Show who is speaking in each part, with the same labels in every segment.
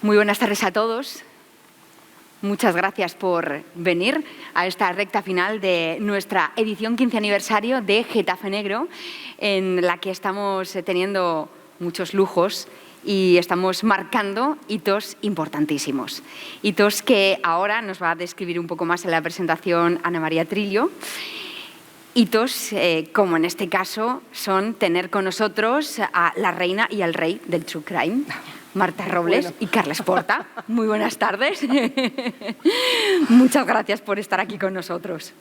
Speaker 1: Muy buenas tardes a todos. Muchas gracias por venir a esta recta final de nuestra edición 15 aniversario de Getafe Negro, en la que estamos teniendo muchos lujos y estamos marcando hitos importantísimos. Hitos que ahora nos va a describir un poco más en la presentación Ana María Trillo. Hitos, como en este caso, son tener con nosotros a la reina y al rey del True Crime, Marta Robles y Carles Porta. Muy buenas tardes. Muchas gracias por estar aquí con nosotros.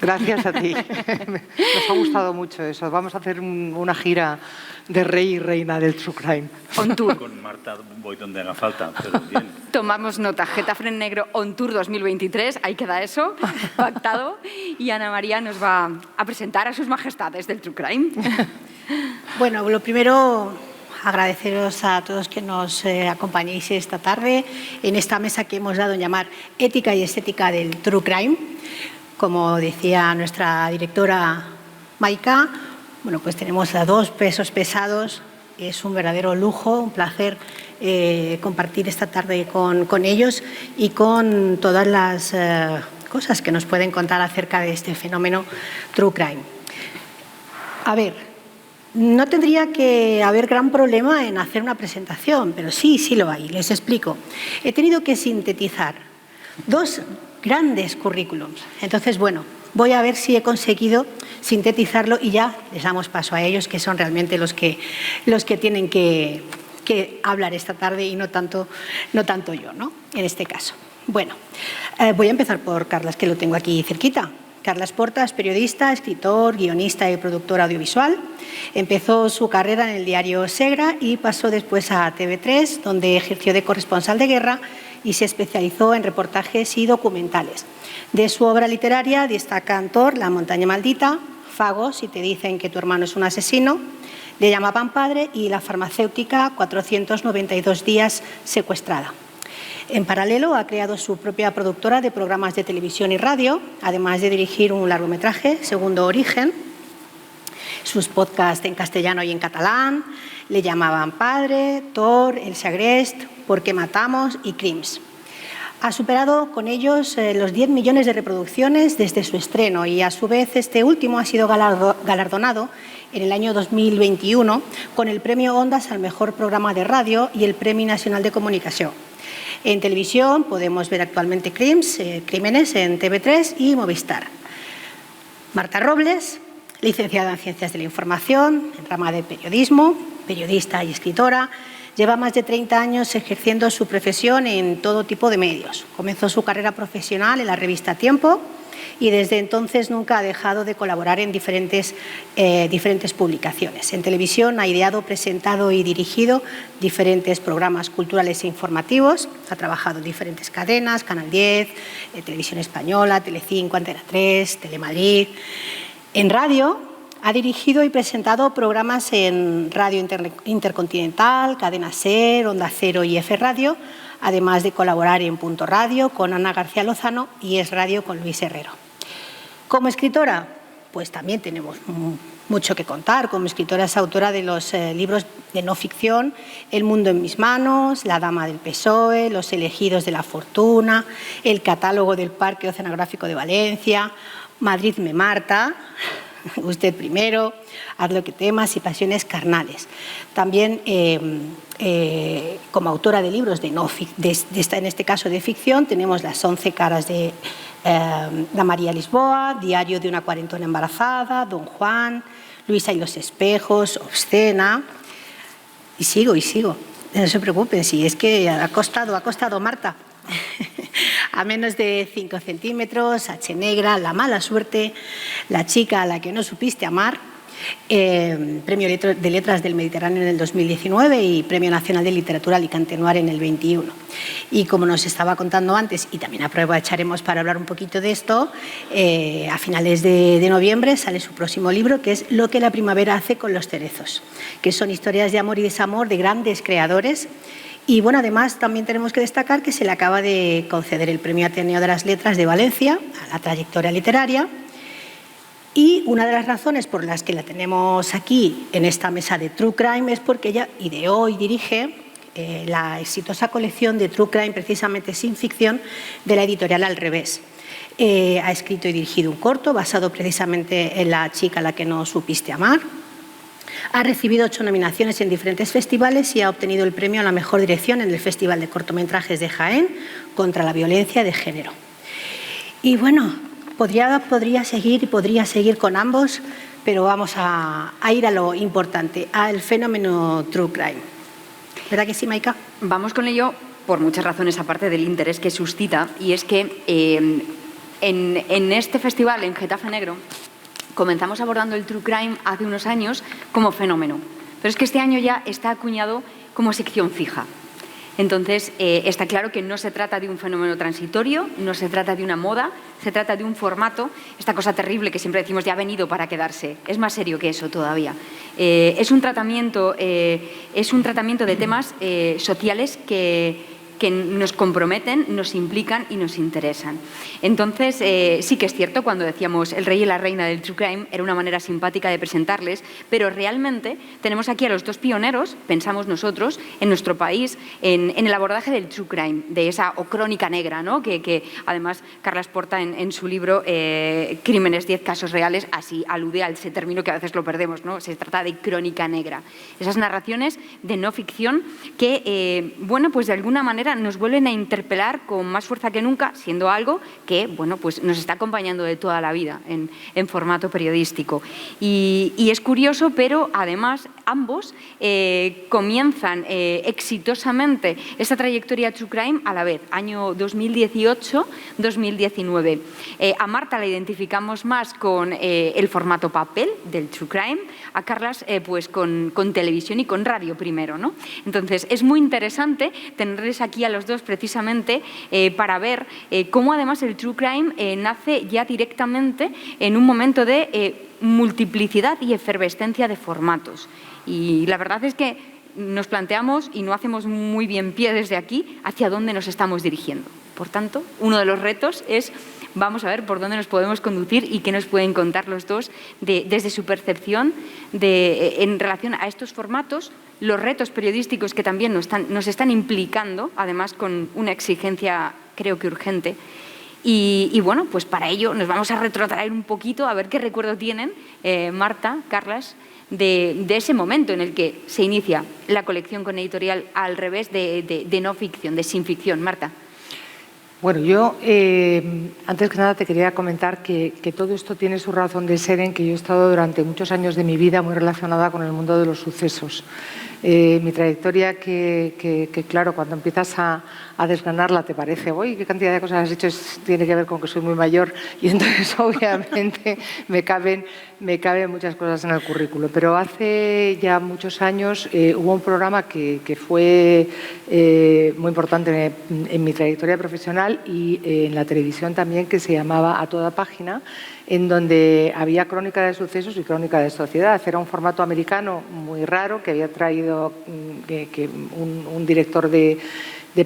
Speaker 2: Gracias a ti. Nos ha gustado mucho eso. Vamos a hacer una gira de rey y reina del True Crime.
Speaker 1: On Tour.
Speaker 3: Con Marta voy donde haga falta, pero bien.
Speaker 1: Tomamos nota. Getafe Negro On Tour 2023. Ahí queda eso, pactado. Y Ana María nos va a presentar a sus majestades del True Crime.
Speaker 4: Bueno, lo primero, agradeceros a todos que nos acompañéis esta tarde en esta mesa que hemos dado en llamar Ética y Estética del True Crime. Como decía nuestra directora Maika, bueno, pues tenemos a dos pesos pesados. Es un verdadero lujo, un placer compartir esta tarde con ellos y con todas las cosas que nos pueden contar acerca de este fenómeno True Crime. A ver, no tendría que haber gran problema en hacer una presentación, pero sí lo hay. Les explico. He tenido que sintetizar dos grandes currículums. Entonces, bueno, voy a ver si he conseguido sintetizarlo y ya les damos paso a ellos, que son realmente los que tienen que hablar esta tarde y no tanto yo, ¿no? En este caso. Bueno, voy a empezar por Carles, que lo tengo aquí cerquita. Carles Porta es periodista, escritor, guionista y productor audiovisual. Empezó su carrera en el diario Segra y pasó después a TV3, donde ejerció de corresponsal de guerra y se especializó en reportajes y documentales. De su obra literaria destacan Thor, La montaña maldita, Fago, Si te dicen que tu hermano es un asesino, Le llamaban padre y La farmacéutica, 492 días secuestrada. En paralelo, ha creado su propia productora de programas de televisión y radio, además de dirigir un largometraje, Segundo Origen, sus podcasts en castellano y en catalán, Le llamaban padre, Thor, El Segrest, ¿Por qué matamos? Y Crims. Ha superado con ellos los 10 millones de reproducciones desde su estreno y a su vez este último ha sido galardonado en el año 2021 con el Premio Ondas al Mejor Programa de Radio y el Premio Nacional de Comunicación. En televisión podemos ver actualmente Crímenes en TV3 y Movistar. Marta Robles, licenciada en Ciencias de la Información, en rama de periodismo, periodista y escritora, lleva más de 30 años ejerciendo su profesión en todo tipo de medios. Comenzó su carrera profesional en la revista Tiempo y desde entonces nunca ha dejado de colaborar en diferentes publicaciones. En televisión ha ideado, presentado y dirigido diferentes programas culturales e informativos. Ha trabajado en diferentes cadenas, Canal 10, Televisión Española, Telecinco, Antena 3, Telemadrid. En radio ha dirigido y presentado programas en Radio Intercontinental, Cadena SER, Onda Cero y F Radio, además de colaborar en Punto Radio con Ana García Lozano y Es Radio con Luis Herrero. Como escritora, pues también tenemos mucho que contar. Como escritora es autora de los libros de no ficción El mundo en mis manos, La dama del PSOE, Los elegidos de la fortuna, El catálogo del Parque Oceanográfico de Valencia, Madrid me Marta, Usted primero, Haz lo que temas y Pasiones carnales. También como autora de libros en este caso de ficción, tenemos Las 11 caras de María Lisboa, Diario de una cuarentona embarazada, Don Juan, Luisa y los espejos, Obscena, y sigo. No se preocupen, si es que ha costado Marta. A menos de 5 centímetros, H negra, La mala suerte, La chica a la que no supiste amar, Premio de Letras del Mediterráneo en el 2019 y Premio Nacional de Literatura Alicante Noir en el 21. Y como nos estaba contando antes, y también aprovecharemos para hablar un poquito de esto, a finales de noviembre sale su próximo libro, que es Lo que la primavera hace con los cerezos, que son historias de amor y desamor de grandes creadores Y bueno, además también tenemos que destacar que se le acaba de conceder el Premio Ateneo de las Letras de Valencia a la trayectoria literaria. Y una de las razones por las que la tenemos aquí en esta mesa de True Crime es porque ella ideó y dirige la exitosa colección de True Crime, precisamente sin ficción, de la editorial Al Revés. Ha escrito y dirigido un corto basado precisamente en La chica a la que no supiste amar. Ha recibido 8 nominaciones en diferentes festivales y ha obtenido el premio a la mejor dirección en el Festival de Cortometrajes de Jaén contra la violencia de género. Y bueno, podría seguir con ambos, pero vamos a ir a lo importante, al fenómeno True Crime. ¿Verdad que sí, Maika?
Speaker 1: Vamos con ello por muchas razones, aparte del interés que suscita, y es que en este festival, en Getafe Negro, comenzamos abordando el True Crime hace unos años como fenómeno, pero es que este año ya está acuñado como sección fija. Entonces, está claro que no se trata de un fenómeno transitorio, no se trata de una moda, se trata de un formato, esta cosa terrible que siempre decimos ya ha venido para quedarse, es más serio que eso todavía. Es un tratamiento de temas sociales que nos comprometen, nos implican y nos interesan. Entonces, sí que es cierto, cuando decíamos el rey y la reina del True Crime, era una manera simpática de presentarles, pero realmente tenemos aquí a los dos pioneros, pensamos nosotros, en nuestro país, en el abordaje del True Crime, de esa o crónica negra, ¿no? que además Carles Porta en su libro Crímenes, 10 casos reales, así alude a ese término que a veces lo perdemos, ¿no? Se trata de crónica negra. Esas narraciones de no ficción que, bueno, pues de alguna manera nos vuelven a interpelar con más fuerza que nunca, siendo algo que, bueno, pues nos está acompañando de toda la vida en formato periodístico. Y es curioso, pero además ambos comienzan exitosamente esta trayectoria True Crime a la vez, año 2018-2019. A Marta la identificamos más con el formato papel del True Crime, a Carles pues con televisión y con radio primero, ¿no? Entonces, es muy interesante tenerles aquí a los dos precisamente para ver cómo además el True Crime nace ya directamente en un momento de multiplicidad y efervescencia de formatos. Y la verdad es que nos planteamos, y no hacemos muy bien pie desde aquí, hacia dónde nos estamos dirigiendo. Por tanto, uno de los retos es, vamos a ver por dónde nos podemos conducir y qué nos pueden contar los dos desde su percepción en relación a estos formatos, los retos periodísticos que también nos están implicando, además con una exigencia creo que urgente. Y bueno, pues para ello nos vamos a retrotraer un poquito a ver qué recuerdo tienen Marta, Carles, de ese momento en el que se inicia la colección con editorial Al Revés de no ficción, de sin ficción. Marta.
Speaker 2: Bueno, yo antes que nada te quería comentar que todo esto tiene su razón de ser en que yo he estado durante muchos años de mi vida muy relacionada con el mundo de los sucesos. Mi trayectoria que claro, cuando empiezas a desgranarla te parece, uy, qué cantidad de cosas has hecho, tiene que ver con que soy muy mayor y entonces obviamente me caben muchas cosas en el currículo. Pero hace ya muchos años hubo un programa que fue muy importante en mi trayectoria profesional y en la televisión también, que se llamaba A Toda Página, en donde había crónica de sucesos y crónica de sociedad. Era un formato americano muy raro que había traído un director de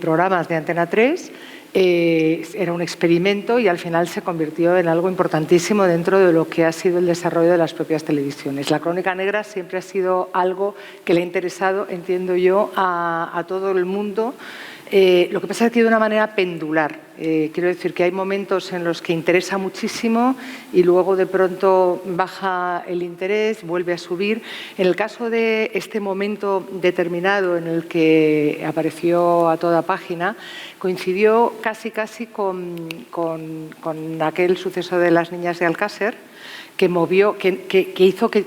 Speaker 2: programas de Antena 3. Era un experimento y al final se convirtió en algo importantísimo dentro de lo que ha sido el desarrollo de las propias televisiones. La crónica negra siempre ha sido algo que le ha interesado, entiendo yo, a todo el mundo. Lo que pasa es que de una manera pendular. Quiero decir que hay momentos en los que interesa muchísimo y luego de pronto baja el interés, vuelve a subir. En el caso de este momento determinado en el que apareció A Toda Página, coincidió casi con aquel suceso de las niñas de Alcácer, que movió, que hizo que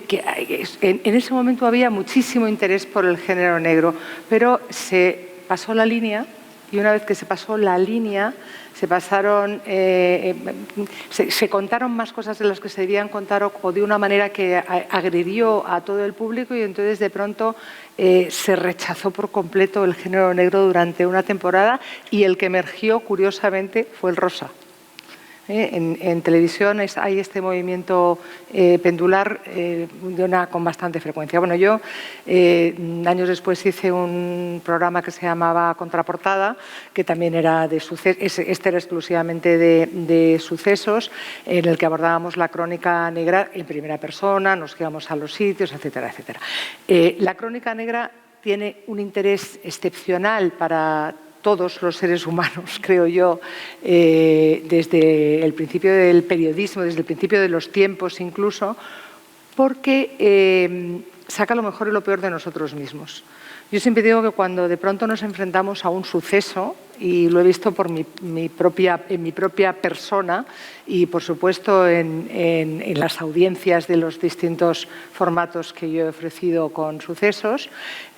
Speaker 2: en ese momento había muchísimo interés por el género negro, pero se pasó la línea y una vez que se pasó la línea se contaron más cosas de las que se debían contar o de una manera que agredió a todo el público y entonces de pronto se rechazó por completo el género negro durante una temporada y el que emergió curiosamente fue el rosa. En televisión hay este movimiento pendular con bastante frecuencia. Bueno, yo años después hice un programa que se llamaba Contraportada, que también era de sucesos, este era exclusivamente de sucesos, en el que abordábamos la crónica negra en primera persona, nos íbamos a los sitios, etcétera, etcétera. La crónica negra tiene un interés excepcional para todos los seres humanos, creo yo, desde el principio del periodismo, desde el principio de los tiempos incluso, porque saca lo mejor y lo peor de nosotros mismos. Yo siempre digo que cuando de pronto nos enfrentamos a un suceso, y lo he visto en mi propia persona y, por supuesto, en las audiencias de los distintos formatos que yo he ofrecido con sucesos,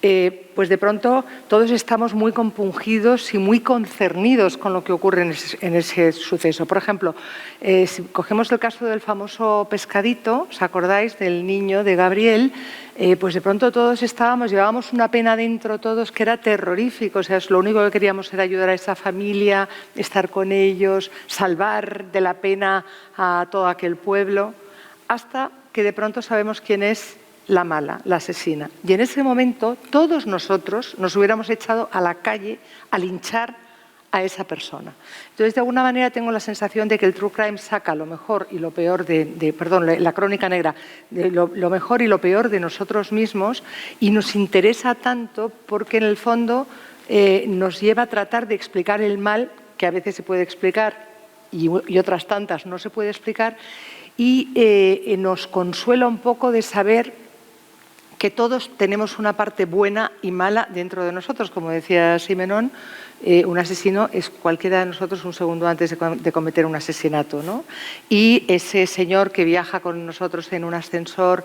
Speaker 2: pues de pronto todos estamos muy compungidos y muy concernidos con lo que ocurre en ese suceso. Por ejemplo, si cogemos el caso del famoso pescadito, ¿os acordáis del niño de Gabriel? Pues de pronto todos llevábamos una pena dentro todos que era terrorífico. O sea, lo único que queríamos era ayudar a esa familia, estar con ellos, salvar de la pena a todo aquel pueblo, hasta que de pronto sabemos quién es la mala, la asesina. Y en ese momento todos nosotros nos hubiéramos echado a la calle a linchar a esa persona. Entonces, de alguna manera tengo la sensación de que el True Crime saca lo mejor y lo peor la crónica negra, lo mejor y lo peor de nosotros mismos, y nos interesa tanto porque en el fondo nos lleva a tratar de explicar el mal, que a veces se puede explicar y otras tantas no se puede explicar, y nos consuela un poco de saber que todos tenemos una parte buena y mala dentro de nosotros. Como decía Simenon, un asesino es cualquiera de nosotros un segundo antes de cometer un asesinato, ¿no? Y ese señor que viaja con nosotros en un ascensor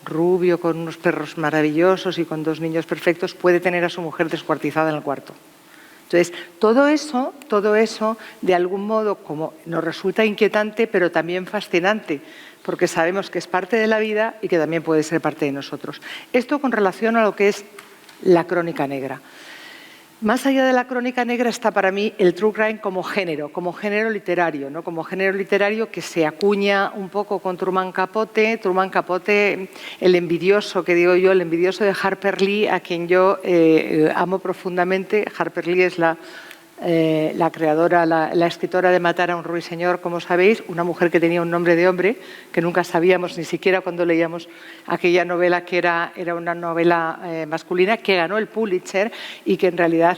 Speaker 2: rubio, con unos perros maravillosos y con 2 niños perfectos, puede tener a su mujer descuartizada en el cuarto. Entonces, todo eso, de algún modo, como nos resulta inquietante, pero también fascinante, porque sabemos que es parte de la vida y que también puede ser parte de nosotros. Esto con relación a lo que es la crónica negra. Más allá de la crónica negra está para mí el True Crime como género literario, ¿no? Como género literario que se acuña un poco con Truman Capote. Truman Capote, el envidioso, que digo yo, el envidioso de Harper Lee, a quien yo amo profundamente. Harper Lee es la creadora, la escritora de Matar a un ruiseñor, como sabéis, una mujer que tenía un nombre de hombre, que nunca sabíamos ni siquiera cuando leíamos aquella novela que era una novela masculina, que ganó el Pulitzer y que en realidad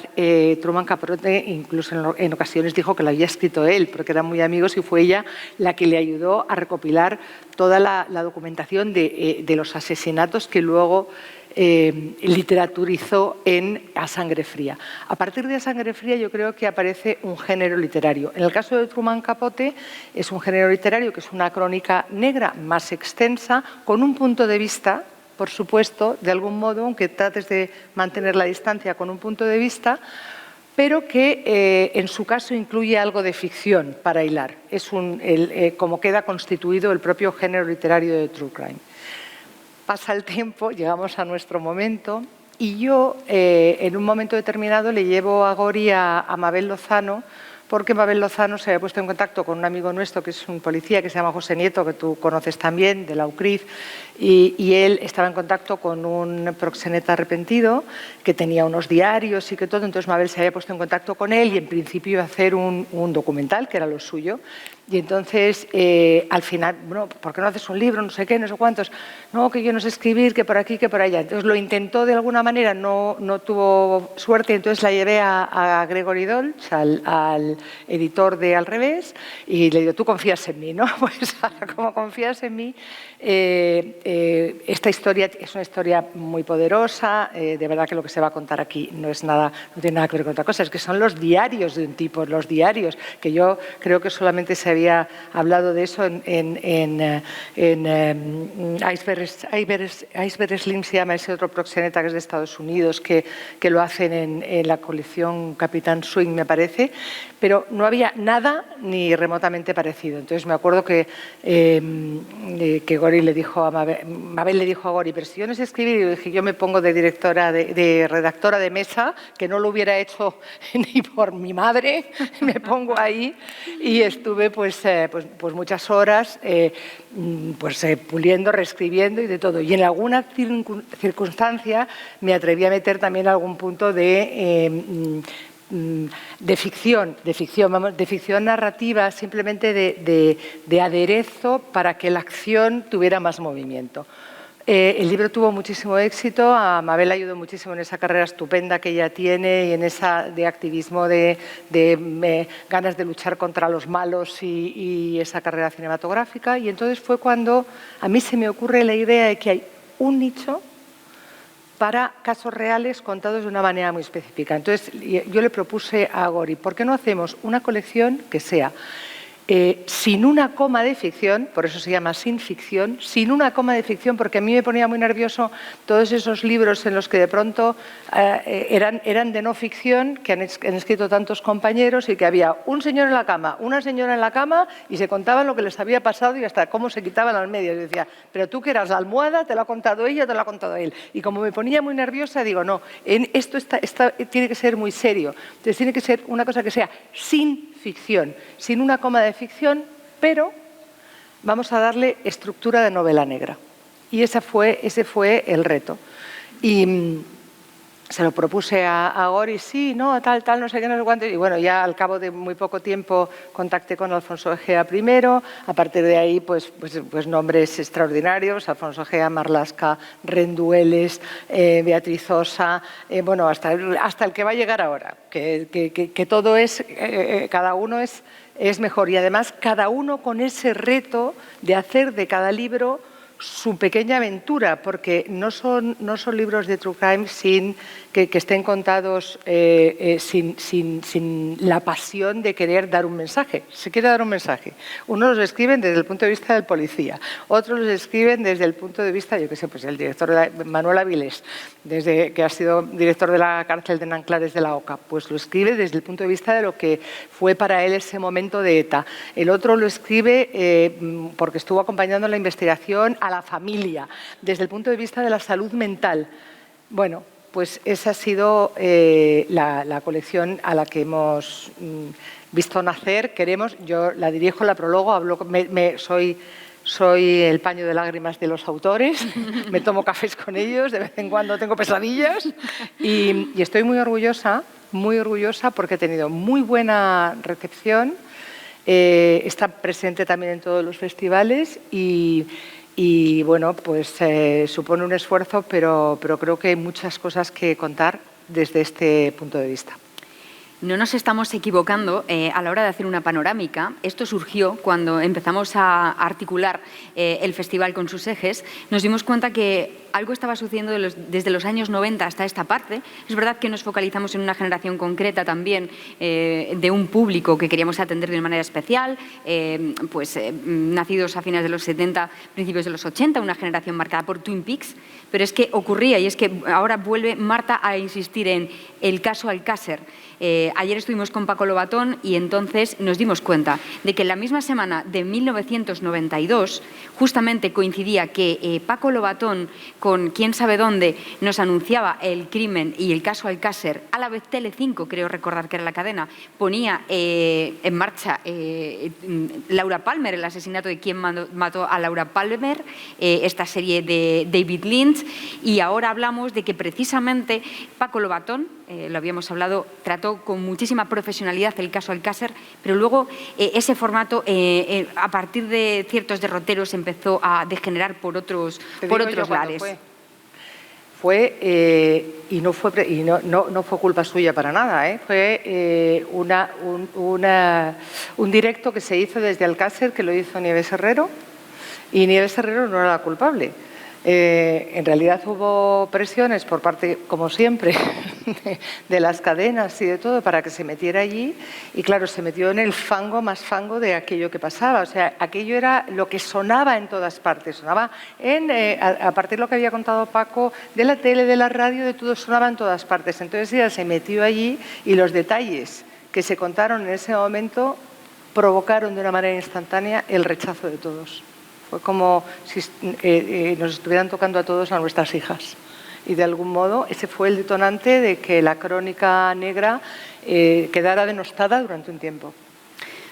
Speaker 2: Truman Capote incluso en ocasiones dijo que la había escrito él, porque eran muy amigos y fue ella la que le ayudó a recopilar toda la documentación de los asesinatos que luego literaturizó A Sangre Fría. A partir de A Sangre Fría yo creo que aparece un género literario. En el caso de Truman Capote es un género literario que es una crónica negra más extensa, con un punto de vista, por supuesto, de algún modo, aunque trates de mantener la distancia con un punto de vista, pero que en su caso incluye algo de ficción para hilar. Es como queda constituido el propio género literario de True Crime. Pasa el tiempo, llegamos a nuestro momento y yo en un momento determinado le llevo a Gori a Mabel Lozano, porque Mabel Lozano se había puesto en contacto con un amigo nuestro que es un policía que se llama José Nieto, que tú conoces también, de la UCRIF, y él estaba en contacto con un proxeneta arrepentido que tenía unos diarios y que todo. Entonces Mabel se había puesto en contacto con él y en principio iba a hacer un documental, que era lo suyo. Y entonces, al final, bueno, ¿por qué no haces un libro? No sé qué, no sé cuántos. No, que yo no sé escribir, que por aquí, que por allá. Entonces lo intentó de alguna manera, no tuvo suerte. Entonces la llevé a Gregory Dolch, al editor de Al Revés, y le digo, tú confías en mí, ¿no? Pues como confías en mí, esta historia es una historia muy poderosa. De verdad que lo que se va a contar aquí no tiene nada que ver con otra cosa. Es que son los diarios de un tipo, los diarios, que yo creo que solamente se había hablado de eso en Iceberg Slim, se llama ese otro proxeneta que es de Estados Unidos, que lo hacen en la colección Capitán Swing, me parece. pero no había nada ni remotamente parecido. Entonces me acuerdo que Gori le dijo a Mabel le dijo a Gori, pero si yo no sé escribir, y yo dije, yo me pongo de directora, de redactora de mesa, que no lo hubiera hecho ni por mi madre, me pongo ahí y estuve pues muchas horas puliendo, reescribiendo y de todo. Y en alguna circunstancia me atreví a meter también algún punto de ficción narrativa, simplemente de aderezo para que la acción tuviera más movimiento. El libro tuvo muchísimo éxito, a Mabel ayudó muchísimo en esa carrera estupenda que ella tiene y en esa de activismo, de ganas de luchar contra los malos y esa carrera cinematográfica. Y entonces fue cuando a mí se me ocurre la idea de que hay un nicho para casos reales contados de una manera muy específica. Entonces yo le propuse a Gori, ¿por qué no hacemos una colección que sea sin una coma de ficción, por eso se llama Sin Ficción, sin una coma de ficción, porque a mí me ponía muy nervioso todos esos libros en los que de pronto eran de no ficción, que han escrito tantos compañeros, y que había un señor en la cama, una señora en la cama, y se contaban lo que les había pasado y hasta cómo se quitaban al medio. Y decía, pero tú que eras la almohada, te lo ha contado ella, te lo ha contado él. Y como me ponía muy nerviosa, digo, no, esto tiene que ser muy serio. Entonces tiene que ser una cosa que sea sin ficción, sin una coma de ficción, pero vamos a darle estructura de novela negra. Y ese fue el reto. Y se lo propuse a Gori, sí, no, tal, no sé qué, no sé cuánto. Y bueno, ya al cabo de muy poco tiempo contacté con Alfonso Egea primero. A partir de ahí, pues nombres extraordinarios: Alfonso Egea, Marlaska, Rendueles, Beatriz Osa, bueno, hasta el que va a llegar ahora, que todo es, cada uno es mejor. Y además, cada uno con ese reto de hacer de cada libro su pequeña aventura, porque no son libros de true crime que estén contados sin la pasión de querer dar un mensaje. Se quiere dar un mensaje. Unos los escriben desde el punto de vista del policía, otros los escriben desde el punto de vista, yo qué sé, pues el director Manuel Avilés, desde que ha sido director de la cárcel de Nanclares de la Oca, pues lo escribe desde el punto de vista de lo que fue para él ese momento de ETA. El otro lo escribe porque estuvo acompañando la investigación a la familia, desde el punto de vista de la salud mental. Bueno, pues esa ha sido la colección a la que hemos visto nacer. Yo la dirijo, la prologo, soy el paño de lágrimas de los autores, me tomo cafés con ellos, de vez en cuando tengo pesadillas y estoy muy orgullosa porque he tenido muy buena recepción, está presente también en todos los festivales y bueno, pues supone un esfuerzo, pero creo que hay muchas cosas que contar desde este punto de vista.
Speaker 1: No nos estamos equivocando a la hora de hacer una panorámica. Esto surgió cuando empezamos a articular el festival con sus ejes. Nos dimos cuenta que algo estaba sucediendo desde los años 90 hasta esta parte. Es verdad que nos focalizamos en una generación concreta también de un público que queríamos atender de una manera especial, nacidos a finales de los 70, principios de los 80, una generación marcada por Twin Peaks. Pero es que ocurría, y es que ahora vuelve Marta a insistir en el caso Alcácer. Ayer estuvimos con Paco Lobatón y entonces nos dimos cuenta de que en la misma semana de 1992 justamente coincidía que Paco Lobatón con Quién sabe dónde nos anunciaba el crimen y el caso Alcácer. A la vez Telecinco, creo recordar que era la cadena, ponía en marcha Laura Palmer, el asesinato de Quién mató a Laura Palmer, esta serie de David Lynch, y ahora hablamos de que precisamente Paco Lobatón, lo habíamos hablado, trató con muchísima profesionalidad el caso Alcácer, pero luego ese formato a partir de ciertos derroteros empezó a degenerar por otros lares.
Speaker 2: Y no fue culpa suya para nada, fue un directo que se hizo desde Alcácer, que lo hizo Nieves Herrero, y Nieves Herrero no era la culpable. En realidad hubo presiones por parte, como siempre, de las cadenas y de todo para que se metiera allí y claro, se metió en el fango más fango de aquello que pasaba. O sea, aquello era lo que sonaba en todas partes, sonaba a partir de lo que había contado Paco, de la tele, de la radio, de todo, sonaba en todas partes. Entonces ella se metió allí y los detalles que se contaron en ese momento provocaron de una manera instantánea el rechazo de todos. Fue como si nos estuvieran tocando a todos a nuestras hijas. Y de algún modo ese fue el detonante de que la crónica negra quedara denostada durante un tiempo.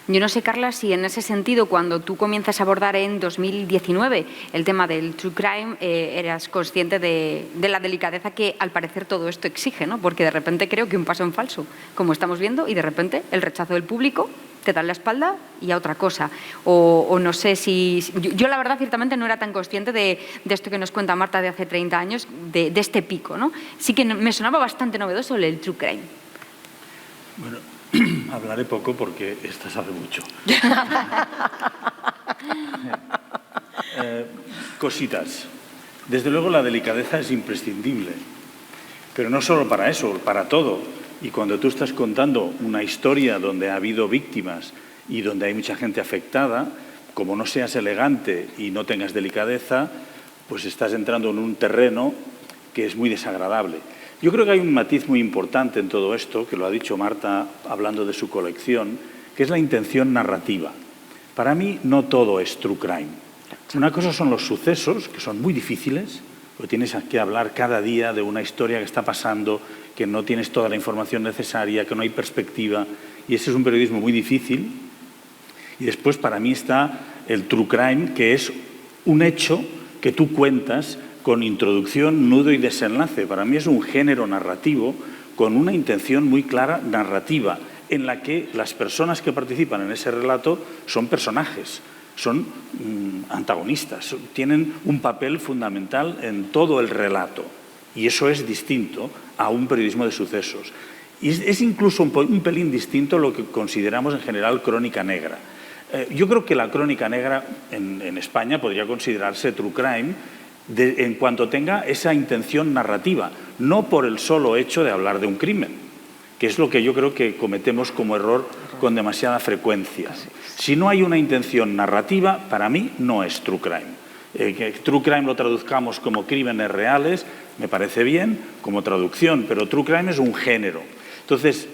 Speaker 1: Yo no sé, Carla, si en ese sentido, cuando tú comienzas a abordar en 2019 el tema del true crime, eras consciente de la delicadeza que al parecer todo esto exige, ¿no? Porque de repente creo que un paso en falso, como estamos viendo, y de repente el rechazo del público te dan la espalda y a otra cosa. O no sé si... Yo la verdad ciertamente no era tan consciente de esto que nos cuenta Marta de hace 30 años, de este pico, ¿no? Sí que me sonaba bastante novedoso el true crime.
Speaker 3: Bueno, hablaré poco porque esta sabe mucho. Cositas. Desde luego la delicadeza es imprescindible, pero no solo para eso, para todo. Y cuando tú estás contando una historia donde ha habido víctimas y donde hay mucha gente afectada, como no seas elegante y no tengas delicadeza, pues estás entrando en un terreno que es muy desagradable. Yo creo que hay un matiz muy importante en todo esto, que lo ha dicho Marta hablando de su colección, que es la intención narrativa. Para mí no todo es true crime. Una cosa son los sucesos, que son muy difíciles, porque tienes que hablar cada día de una historia que está pasando, que no tienes toda la información necesaria, que no hay perspectiva, y ese es un periodismo muy difícil. Y después para mí está el true crime, que es un hecho que tú cuentas con introducción, nudo y desenlace. Para mí es un género narrativo con una intención muy clara narrativa, en la que las personas que participan en ese relato son personajes, son antagonistas, tienen un papel fundamental en todo el relato. Y eso es distinto a un periodismo de sucesos. Y es incluso un pelín distinto a lo que consideramos en general crónica negra. Yo creo que la crónica negra en España podría considerarse true crime en cuanto tenga esa intención narrativa, no por el solo hecho de hablar de un crimen, que es lo que yo creo que cometemos como error con demasiada frecuencia. Si no hay una intención narrativa, para mí no es true crime. Que true crime lo traduzcamos como crímenes reales, me parece bien como traducción, pero true crime es un género. Entonces,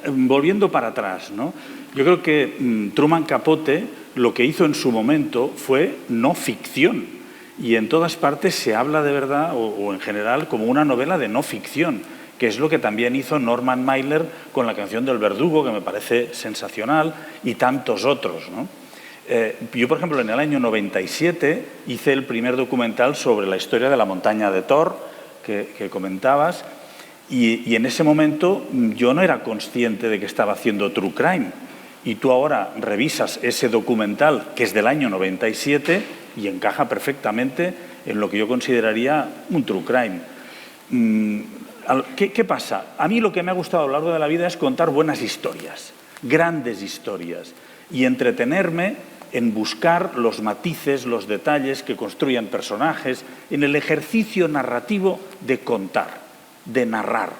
Speaker 3: volviendo para atrás, ¿no? Yo creo que Truman Capote lo que hizo en su momento fue no ficción. Y en todas partes se habla de verdad, o en general, como una novela de no ficción, que es lo que también hizo Norman Mailer con la canción del verdugo, que me parece sensacional, y tantos otros, ¿no? Yo, por ejemplo, en el año 97 hice el primer documental sobre la historia de la montaña de Thor, que comentabas, y en ese momento yo no era consciente de que estaba haciendo true crime. Y tú ahora revisas ese documental, que es del año 97, y encaja perfectamente en lo que yo consideraría un true crime. ¿Qué pasa? A mí lo que me ha gustado a lo largo de la vida es contar buenas historias, grandes historias, y entretenerme en buscar los matices, los detalles que construyan personajes, en el ejercicio narrativo de contar, de narrar.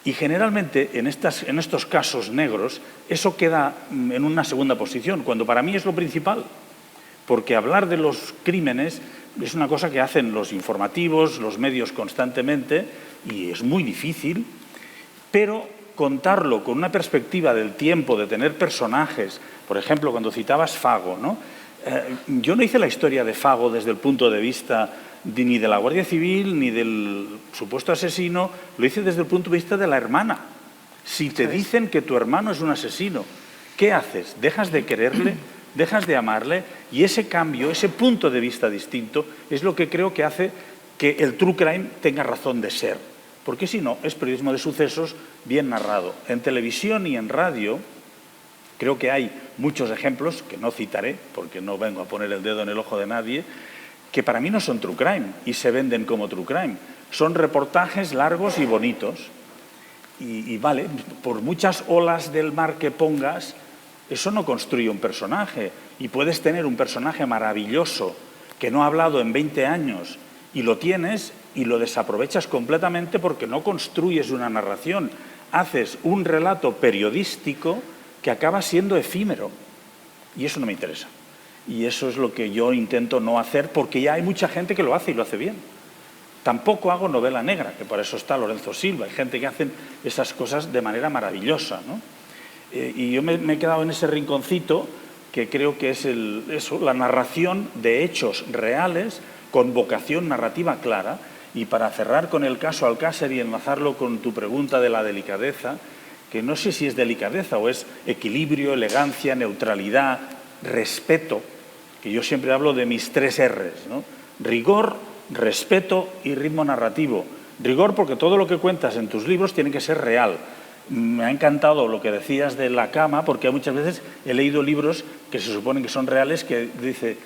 Speaker 3: Y generalmente en estos casos negros eso queda en una segunda posición, cuando para mí es lo principal. Porque hablar de los crímenes es una cosa que hacen los informativos, los medios constantemente, y es muy difícil, pero contarlo con una perspectiva del tiempo, de tener personajes, por ejemplo, cuando citabas Fago, ¿no? Yo no hice la historia de Fago desde el punto de vista ni de la Guardia Civil, ni del supuesto asesino, lo hice desde el punto de vista de la hermana. Si te dicen que tu hermano es un asesino, ¿qué haces? ¿Dejas de quererle? ¿Dejas de amarle? Y ese cambio, ese punto de vista distinto, es lo que creo que hace que el true crime tenga razón de ser. Porque si no, es periodismo de sucesos bien narrado. En televisión y en radio creo que hay muchos ejemplos, que no citaré, porque no vengo a poner el dedo en el ojo de nadie, que para mí no son true crime y se venden como true crime. Son reportajes largos y bonitos. Y vale, por muchas olas del mar que pongas, eso no construye un personaje. Y puedes tener un personaje maravilloso que no ha hablado en 20 años y lo tienes y lo desaprovechas completamente porque no construyes una narración. Haces un relato periodístico que acaba siendo efímero. Y eso no me interesa. Y eso es lo que yo intento no hacer porque ya hay mucha gente que lo hace y lo hace bien. Tampoco hago novela negra, que para eso está Lorenzo Silva. Hay gente que hace esas cosas de manera maravillosa, ¿no? Y yo me he quedado en ese rinconcito que creo que es eso, la narración de hechos reales con vocación narrativa clara. Y para cerrar con el caso Alcácer y enlazarlo con tu pregunta de la delicadeza, que no sé si es delicadeza o es equilibrio, elegancia, neutralidad, respeto, que yo siempre hablo de mis 3 R's, ¿no? Rigor, respeto y ritmo narrativo. Rigor porque todo lo que cuentas en tus libros tiene que ser real. Me ha encantado lo que decías de la cama, porque muchas veces he leído libros que se suponen que son reales, que dice,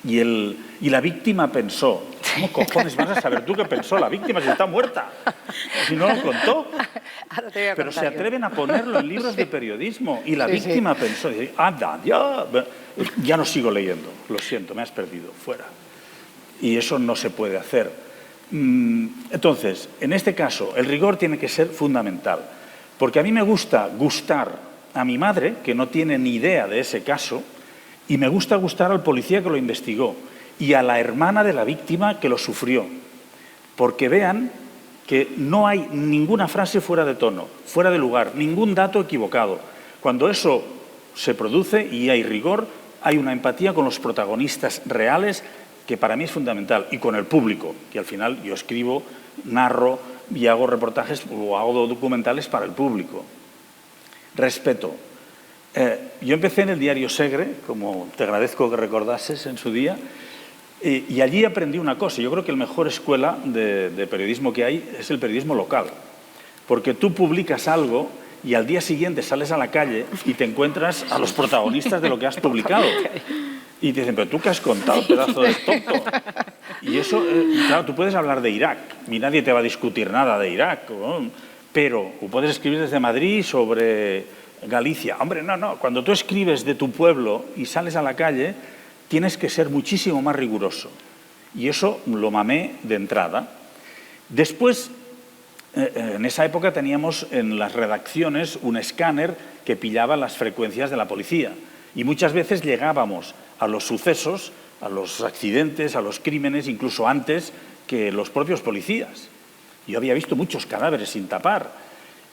Speaker 3: y la víctima pensó. ¿Cómo cojones vas a saber tú qué pensó la víctima si está muerta? Si no lo contó. Pero se atreven a ponerlo en libros de periodismo. Y la víctima pensó, y dice, anda, ya no sigo leyendo, lo siento, me has perdido, fuera. Y eso no se puede hacer. Entonces, en este caso, el rigor tiene que ser fundamental. Porque a mí me gusta gustar a mi madre, que no tiene ni idea de ese caso, y me gusta gustar al policía que lo investigó y a la hermana de la víctima que lo sufrió. Porque vean que no hay ninguna frase fuera de tono, fuera de lugar, ningún dato equivocado. Cuando eso se produce y hay rigor, hay una empatía con los protagonistas reales que para mí es fundamental, y con el público, que al final yo escribo, narro y hago reportajes o hago documentales para el público. Respeto. Yo empecé en el diario Segre, como te agradezco que recordases en su día, y allí aprendí una cosa. Yo creo que la mejor escuela de periodismo que hay es el periodismo local, porque tú publicas algo y al día siguiente sales a la calle y te encuentras a los protagonistas de lo que has publicado. Y te dicen, pero tú qué has contado, pedazo de tonto. Y eso, claro, tú puedes hablar de Irak y nadie te va a discutir nada de Irak, ¿no? Pero puedes escribir desde Madrid sobre Galicia. Hombre, no, cuando tú escribes de tu pueblo y sales a la calle, tienes que ser muchísimo más riguroso. Y eso lo mamé de entrada. Después, en esa época teníamos en las redacciones un escáner que pillaba las frecuencias de la policía. Y muchas veces llegábamos a los sucesos, a los accidentes, a los crímenes, incluso antes que los propios policías. Yo había visto muchos cadáveres sin tapar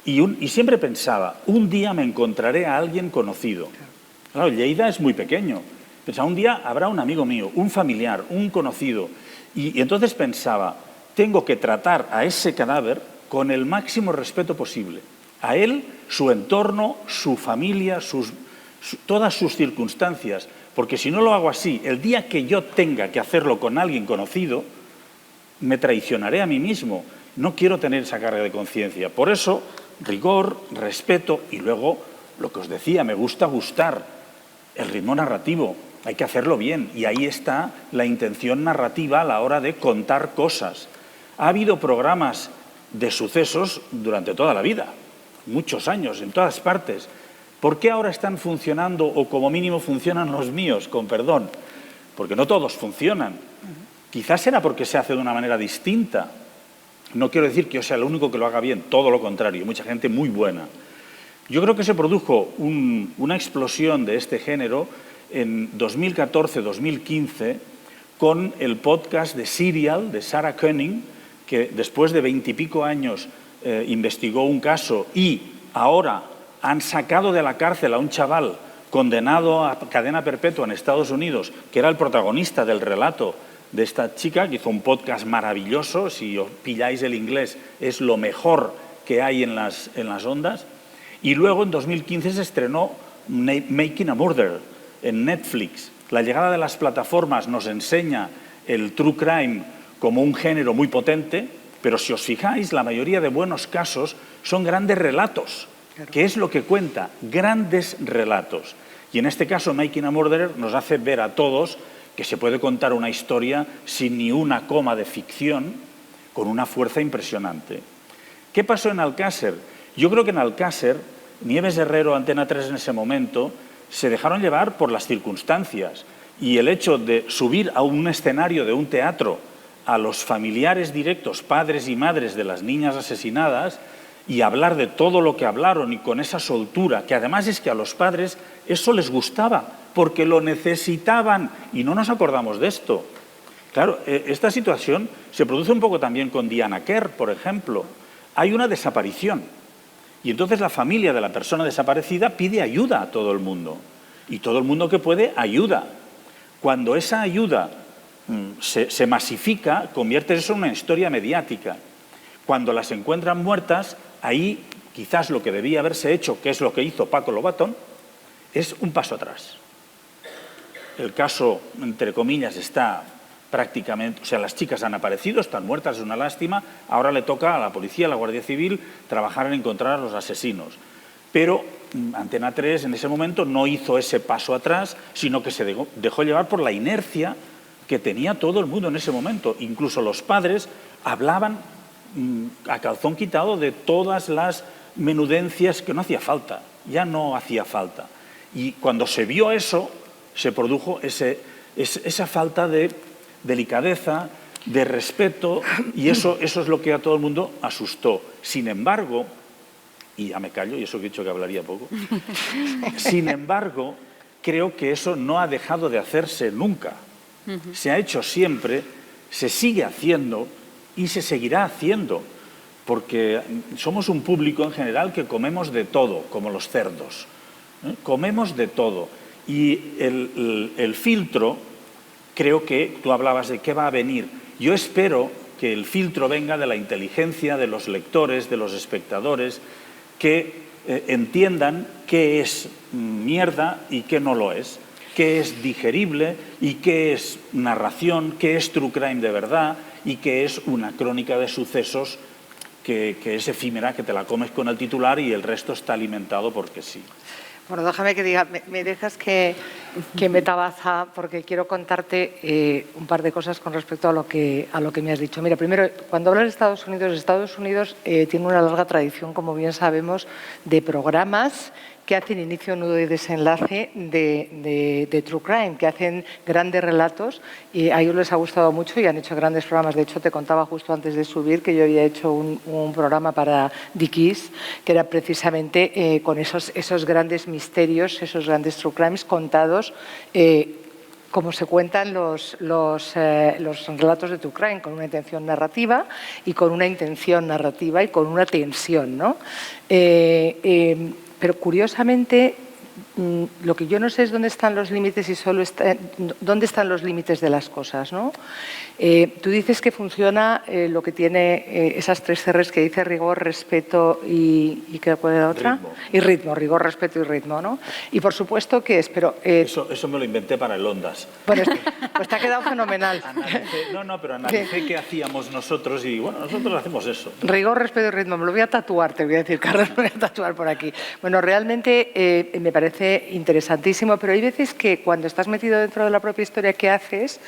Speaker 3: y siempre pensaba, un día me encontraré a alguien conocido. Claro, Lleida es muy pequeño. Pensaba, un día habrá un amigo mío, un familiar, un conocido. Y entonces pensaba, tengo que tratar a ese cadáver con el máximo respeto posible. A él, su entorno, su familia, todas sus circunstancias. Porque si no lo hago así, el día que yo tenga que hacerlo con alguien conocido, me traicionaré a mí mismo. No quiero tener esa carga de conciencia. Por eso, rigor, respeto y luego, lo que os decía, me gusta gustar. El ritmo narrativo, hay que hacerlo bien. Y ahí está la intención narrativa a la hora de contar cosas. Ha habido programas de sucesos durante toda la vida, muchos años, en todas partes. ¿Por qué ahora están funcionando, o como mínimo funcionan los míos, con perdón? Porque no todos funcionan. Quizás será porque se hace de una manera distinta. No quiero decir que yo sea el único que lo haga bien, todo lo contrario, mucha gente muy buena. Yo creo que se produjo una explosión de este género en 2014-2015 con el podcast de Serial, de Sarah Koenig, que después de 20 y pico años investigó un caso y ahora han sacado de la cárcel a un chaval condenado a cadena perpetua en Estados Unidos, que era el protagonista del relato de esta chica, que hizo un podcast maravilloso. Si os pilláis el inglés, es lo mejor que hay en las ondas. Y luego, en 2015, se estrenó Making a Murder en Netflix. La llegada de las plataformas nos enseña el true crime como un género muy potente, pero si os fijáis, la mayoría de buenos casos son grandes relatos. ¿Qué es lo que cuenta? Grandes relatos. Y en este caso, Making a Murderer nos hace ver a todos que se puede contar una historia sin ni una coma de ficción, con una fuerza impresionante. ¿Qué pasó en Alcácer? Yo creo que en Alcácer, Nieves Herrero, Antena 3 en ese momento, se dejaron llevar por las circunstancias. Y el hecho de subir a un escenario de un teatro a los familiares directos, padres y madres de las niñas asesinadas, y hablar de todo lo que hablaron y con esa soltura, que además es que a los padres eso les gustaba, porque lo necesitaban y no nos acordamos de esto. Claro, esta situación se produce un poco también con Diana Kerr, por ejemplo. Hay una desaparición Y entonces la familia de la persona desaparecida pide ayuda a todo el mundo. Y todo el mundo que puede ayuda. Cuando esa ayuda se masifica, convierte eso en una historia mediática. Cuando las encuentran muertas, ahí quizás lo que debía haberse hecho, que es lo que hizo Paco Lobatón, es un paso atrás. El caso, entre comillas, está prácticamente, o sea, las chicas han aparecido, están muertas, es una lástima, ahora le toca a la policía, a la Guardia Civil, trabajar en encontrar a los asesinos. Pero Antena 3 en ese momento no hizo ese paso atrás, sino que se dejó llevar por la inercia que tenía todo el mundo en ese momento. Incluso los padres hablaban a calzón quitado de todas las menudencias que no hacía falta, ya no hacía falta. Y cuando se vio eso, se produjo esa falta de delicadeza, de respeto, y eso es lo que a todo el mundo asustó. Sin embargo, y ya me callo, y eso que he dicho que hablaría poco, sin embargo, creo que eso no ha dejado de hacerse nunca. Se ha hecho siempre, se sigue haciendo y se seguirá haciendo, porque somos un público en general que comemos de todo, como los cerdos. Comemos de todo. Y el filtro, creo que tú hablabas de qué va a venir. Yo espero que el filtro venga de la inteligencia de los lectores, de los espectadores, que entiendan qué es mierda y qué no lo es, qué es digerible y qué es narración, qué es true crime de verdad y qué es una crónica de sucesos que es efímera, que te la comes con el titular y el resto está alimentado porque sí.
Speaker 2: Bueno, déjame que diga, me dejas que meta baza porque quiero contarte un par de cosas con respecto a lo que me has dicho. Mira, primero, cuando hablas de Estados Unidos tiene una larga tradición, como bien sabemos, de programas que hacen inicio, nudo y desenlace de True Crime, que hacen grandes relatos y a ellos les ha gustado mucho y han hecho grandes programas. De hecho, te contaba justo antes de subir que yo había hecho un programa para Dickies, que era precisamente con esos grandes misterios, esos grandes True Crimes contados como se cuentan los relatos de True Crime, con una intención narrativa y con una intención narrativa y con una tensión, ¿no? Pero curiosamente, lo que yo no sé es dónde están los límites y dónde están los límites de las cosas, ¿no? Tú dices que funciona lo que tiene esas tres R's que dice rigor, respeto y ¿qué cuál era la otra?
Speaker 3: Ritmo.
Speaker 2: Y ritmo, rigor, respeto y ritmo, ¿no? Y por supuesto que
Speaker 3: Eso me lo inventé para el Ondas.
Speaker 2: Bueno, pues te ha quedado fenomenal.
Speaker 3: Pero analicé qué hacíamos nosotros y bueno, nosotros hacemos eso.
Speaker 2: Rigor, respeto y ritmo. Me lo voy a tatuar, te voy a decir, Carlos, me lo voy a tatuar por aquí. Bueno, realmente me parece interesantísimo, pero hay veces que cuando estás metido dentro de la propia historia que haces,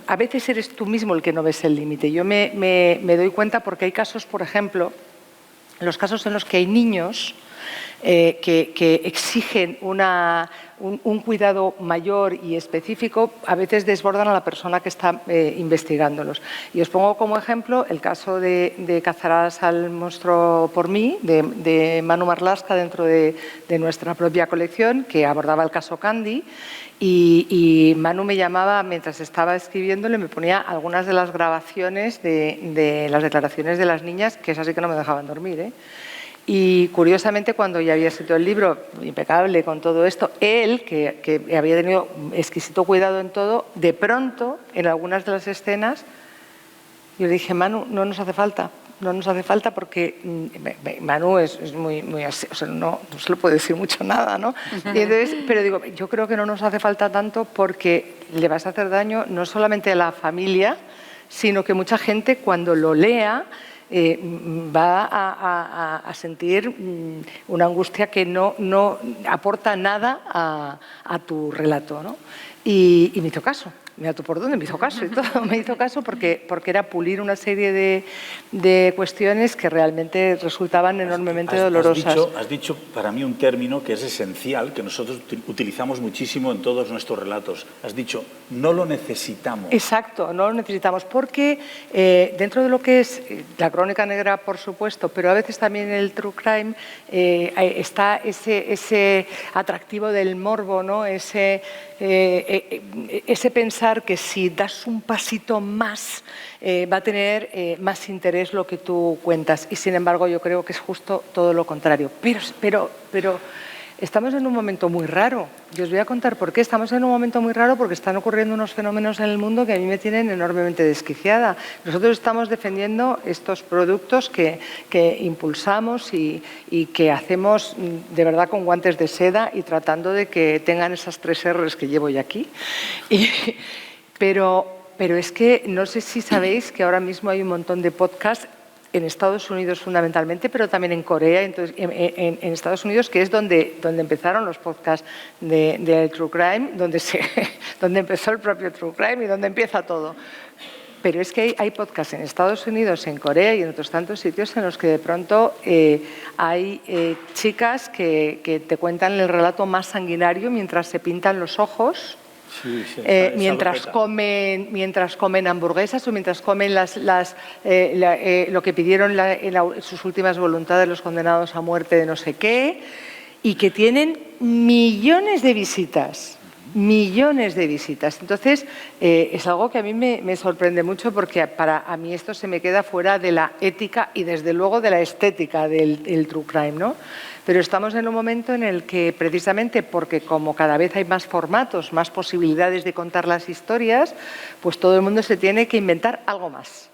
Speaker 2: a veces eres tú mismo el que no ves el límite. Yo me doy cuenta porque hay casos, por ejemplo, los casos en los que hay niños que exigen un cuidado mayor y específico, a veces desbordan a la persona que está investigándolos. Y os pongo como ejemplo el caso de Cazarás al monstruo por mí, de Manu Marlaska, dentro de nuestra propia colección, que abordaba el caso Candy. Y Manu me llamaba mientras estaba escribiéndole, me ponía algunas de las grabaciones de las declaraciones de las niñas, que es así que no me dejaban dormir, ¿eh? Y curiosamente, cuando ya había escrito el libro, impecable con todo esto, él, que había tenido exquisito cuidado en todo, de pronto, en algunas de las escenas, yo le dije, Manu, no nos hace falta porque Manu es muy así, o sea, no se le puede decir mucho nada, ¿no? Y entonces, pero digo, yo creo que no nos hace falta tanto porque le vas a hacer daño no solamente a la familia, sino que mucha gente cuando lo lea va a sentir una angustia que no aporta nada a tu relato, ¿no? Y me hizo caso. Mira tú por dónde, me hizo caso y todo. Me hizo caso porque era pulir una serie de cuestiones que realmente resultaban enormemente dolorosas.
Speaker 3: Has dicho para mí un término que es esencial, que nosotros utilizamos muchísimo en todos nuestros relatos. Has dicho, no lo necesitamos.
Speaker 2: Exacto, no lo necesitamos porque dentro de lo que es la crónica negra, por supuesto, pero a veces también en el true crime está ese atractivo del morbo, ¿no? Ese pensar que si das un pasito más va a tener más interés lo que tú cuentas. Y sin embargo yo creo que es justo todo lo contrario. Pero estamos en un momento muy raro. Yo os voy a contar por qué. Estamos en un momento muy raro porque están ocurriendo unos fenómenos en el mundo que a mí me tienen enormemente desquiciada. Nosotros estamos defendiendo estos productos que impulsamos y que hacemos de verdad con guantes de seda y tratando de que tengan esas 3 R's que llevo ya aquí. Pero es que no sé si sabéis que ahora mismo hay un montón de podcasts en Estados Unidos fundamentalmente, pero también en Corea, entonces, en Estados Unidos, que es donde empezaron los podcasts de True Crime, donde empezó el propio True Crime y donde empieza todo. Pero es que hay podcasts en Estados Unidos, en Corea y en otros tantos sitios en los que de pronto hay chicas que te cuentan el relato más sanguinario mientras se pintan los ojos.
Speaker 3: Sí,
Speaker 2: mientras comen hamburguesas o mientras comen lo que pidieron en sus últimas voluntades los condenados a muerte de no sé qué, y que tienen millones de visitas. Entonces, es algo que a mí me sorprende mucho porque a mí esto se me queda fuera de la ética y desde luego de la estética del true crime, ¿no? Pero estamos en un momento en el que, precisamente porque como cada vez hay más formatos, más posibilidades de contar las historias, pues todo el mundo se tiene que inventar algo más.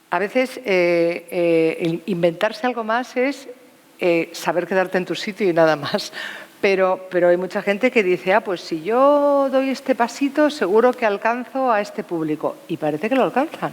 Speaker 2: A veces inventarse algo más es saber quedarte en tu sitio y nada más. Pero hay mucha gente que dice, pues si yo doy este pasito, seguro que alcanzo a este público. Y parece que lo alcanzan,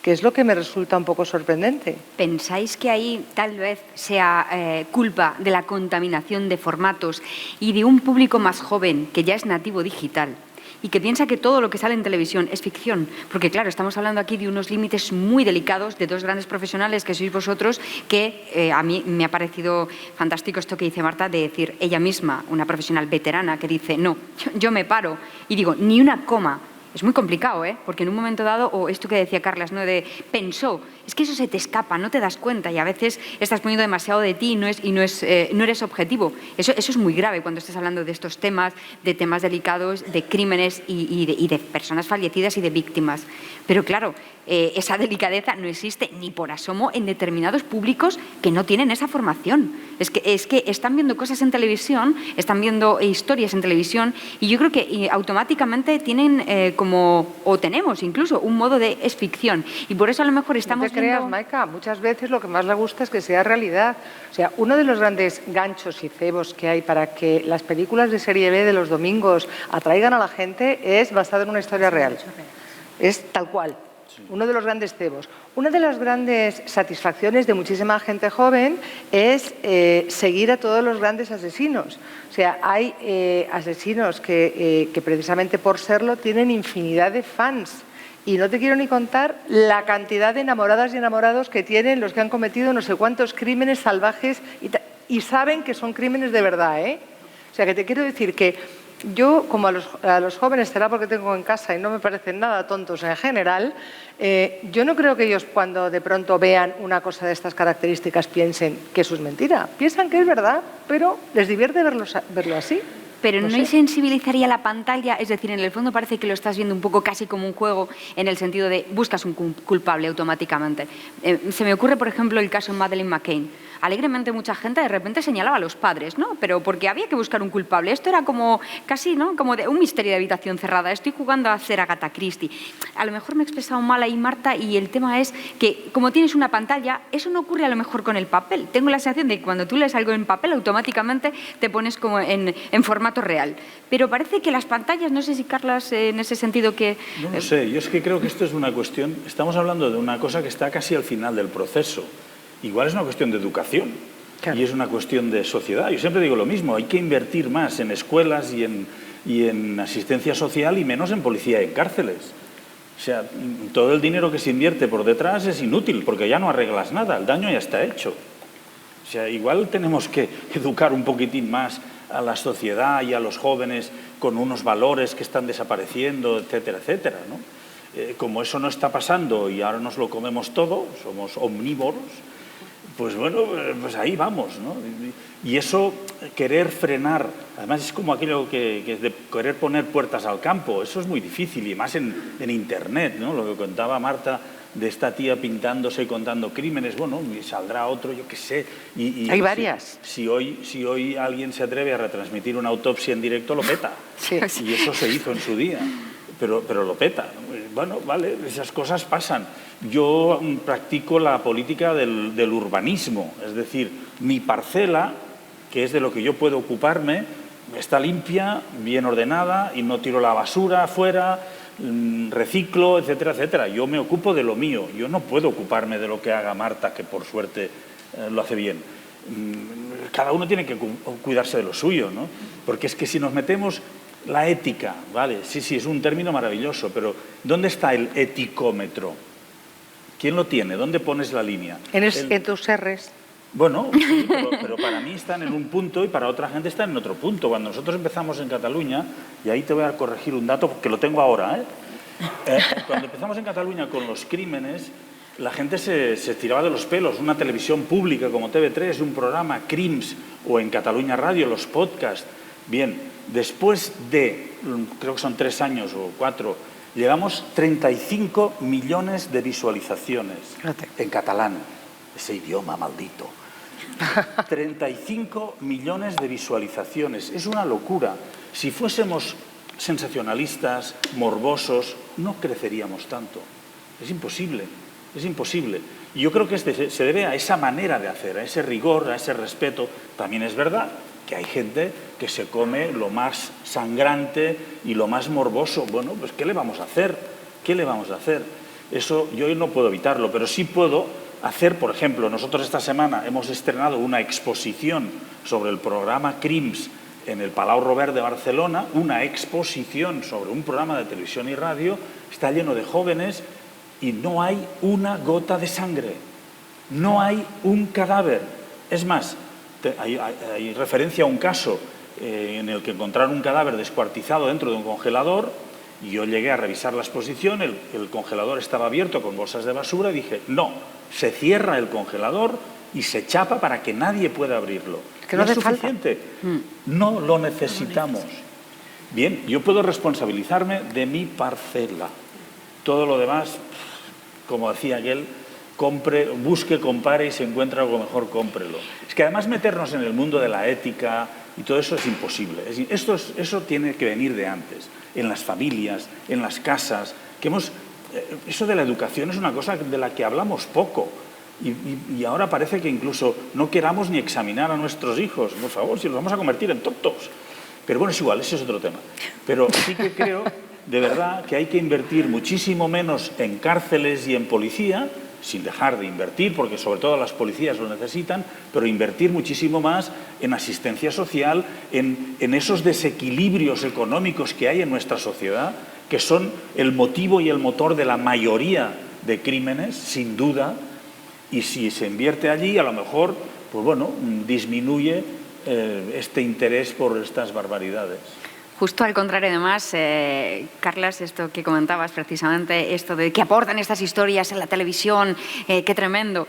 Speaker 2: que es lo que me resulta un poco sorprendente.
Speaker 1: ¿Pensáis que ahí tal vez sea culpa de la contaminación de formatos y de un público más joven que ya es nativo digital y que piensa que todo lo que sale en televisión es ficción? Porque claro, estamos hablando aquí de unos límites muy delicados de 2 grandes profesionales que sois vosotros, que a mí me ha parecido fantástico esto que dice Marta, de decir ella misma, una profesional veterana, que dice, no, yo me paro y digo, ni una coma. Es muy complicado, porque en un momento dado, o esto que decía Carlas, ¿no? De pensó, es que eso se te escapa, no te das cuenta y a veces estás poniendo demasiado de ti y no eres objetivo. Eso es muy grave cuando estás hablando de estos temas, de temas delicados, de crímenes y de personas fallecidas y de víctimas. Pero claro, esa delicadeza no existe ni por asomo en determinados públicos que no tienen esa formación. Es que están viendo cosas en televisión, están viendo historias en televisión y yo creo que automáticamente tienen o tenemos incluso un modo de es ficción y por eso a lo mejor estamos
Speaker 2: No te creas, Maika, muchas veces lo que más le gusta es que sea realidad. O sea, uno de los grandes ganchos y cebos que hay para que las películas de serie B de los domingos atraigan a la gente es basado en una historia real. Es tal cual. Uno de los grandes cebos. Una de las grandes satisfacciones de muchísima gente joven es seguir a todos los grandes asesinos. O sea, hay asesinos que precisamente por serlo tienen infinidad de fans. Y no te quiero ni contar la cantidad de enamoradas y enamorados que tienen los que han cometido no sé cuántos crímenes salvajes y saben que son crímenes de verdad, ¿eh? O sea, que te quiero decir que yo, como a los jóvenes, será porque tengo en casa y no me parecen nada tontos en general, yo no creo que ellos cuando de pronto vean una cosa de estas características piensen que eso es mentira. Piensan que es verdad, pero les divierte verlo así.
Speaker 1: Pero no insensibilizaría la pantalla, es decir, en el fondo parece que lo estás viendo un poco casi como un juego en el sentido de buscas un culpable automáticamente. Se me ocurre, por ejemplo, el caso de Madeleine McCann. Alegremente mucha gente de repente señalaba a los padres, ¿no? Pero porque había que buscar un culpable. Esto era como casi, ¿no? Como de un misterio de habitación cerrada. Estoy jugando a ser Agatha Christie. A lo mejor me he expresado mal ahí, Marta, y el tema es que como tienes una pantalla, eso no ocurre a lo mejor con el papel. Tengo la sensación de que cuando tú lees algo en papel, automáticamente te pones como en formato real. Pero parece que las pantallas, no sé si Carlas, en ese sentido que...
Speaker 3: No lo sé, yo es que creo que esto es una cuestión, estamos hablando de una cosa que está casi al final del proceso. Igual es una cuestión de educación, claro, y es una cuestión de sociedad. Yo siempre digo lo mismo, hay que invertir más en escuelas y en asistencia social y menos en policía y en cárceles. O sea, todo el dinero que se invierte por detrás es inútil porque ya no arreglas nada, el daño ya está hecho. O sea, igual tenemos que educar un poquitín más a la sociedad y a los jóvenes con unos valores que están desapareciendo, etcétera, etcétera, ¿no? como eso no está pasando y ahora nos lo comemos todo, somos omnívoros, pues bueno, pues ahí vamos, ¿no? Y eso, querer frenar, además es como aquello que es de querer poner puertas al campo, eso es muy difícil, y más en Internet, ¿no? Lo que contaba Marta de esta tía pintándose y contando crímenes, bueno, y saldrá otro, yo qué sé.
Speaker 2: Hay varias.
Speaker 3: Si hoy alguien se atreve a retransmitir una autopsia en directo, lo peta.
Speaker 2: Sí.
Speaker 3: Y eso se hizo en su día, pero lo peta. Bueno, vale, esas cosas pasan. Yo practico la política del urbanismo, es decir, mi parcela, que es de lo que yo puedo ocuparme, está limpia, bien ordenada y no tiro la basura afuera, reciclo, etcétera, etcétera. Yo me ocupo de lo mío, yo no puedo ocuparme de lo que haga Marta, que por suerte lo hace bien. Cada uno tiene que cuidarse de lo suyo, ¿no? Porque es que si nos metemos la ética, vale, sí, es un término maravilloso, pero ¿dónde está el eticómetro? ¿Quién lo tiene? ¿Dónde pones la línea?
Speaker 2: En tus R's.
Speaker 3: Bueno, sí, pero para mí están en un punto y para otra gente están en otro punto. Cuando nosotros empezamos en Cataluña, y ahí te voy a corregir un dato porque lo tengo ahora, cuando empezamos en Cataluña con los crímenes, la gente se tiraba de los pelos. Una televisión pública como TV3, un programa, Crims, o en Cataluña Radio, los podcasts. Bien, después de, creo que son 3 años o 4, llegamos 35 millones de visualizaciones en catalán, ese idioma maldito. 35 millones de visualizaciones. Es una locura. Si fuésemos sensacionalistas, morbosos, no creceríamos tanto. Es imposible, es imposible. Y yo creo que se debe a esa manera de hacer, a ese rigor, a ese respeto. También es verdad que hay gente que se come lo más sangrante y lo más morboso. Bueno, pues ¿qué le vamos a hacer? ¿Qué le vamos a hacer? Eso yo no puedo evitarlo, pero sí puedo hacer, por ejemplo, nosotros esta semana hemos estrenado una exposición sobre el programa Crims en el Palau Robert de Barcelona, una exposición sobre un programa de televisión y radio, está lleno de jóvenes y no hay una gota de sangre, no hay un cadáver. Es más, hay referencia a un caso en el que encontraron un cadáver descuartizado dentro de un congelador y yo llegué a revisar la exposición, el congelador estaba abierto con bolsas de basura y dije, no, se cierra el congelador y se chapa para que nadie pueda abrirlo.
Speaker 2: Que no
Speaker 3: es suficiente. No lo necesitamos. Bien, yo puedo responsabilizarme de mi parcela. Todo lo demás, como decía aquel, busque, compare y si encuentra algo mejor, cómprelo. Es que además meternos en el mundo de la ética y todo eso es imposible. Eso tiene que venir de antes, en las familias, en las casas. Eso de la educación es una cosa de la que hablamos poco. Y ahora parece que incluso no queramos ni examinar a nuestros hijos. Por favor, si los vamos a convertir en tontos. Pero bueno, es igual, ese es otro tema. Pero sí que creo, de verdad, que hay que invertir muchísimo menos en cárceles y en policía, sin dejar de invertir, porque sobre todo las policías lo necesitan, pero invertir muchísimo más en asistencia social, en esos desequilibrios económicos que hay en nuestra sociedad, que son el motivo y el motor de la mayoría de crímenes, sin duda, y si se invierte allí, a lo mejor, pues bueno, disminuye este interés por estas barbaridades.
Speaker 1: Justo al contrario, además, Carlas, esto que comentabas precisamente, esto de que aportan estas historias en la televisión, qué tremendo.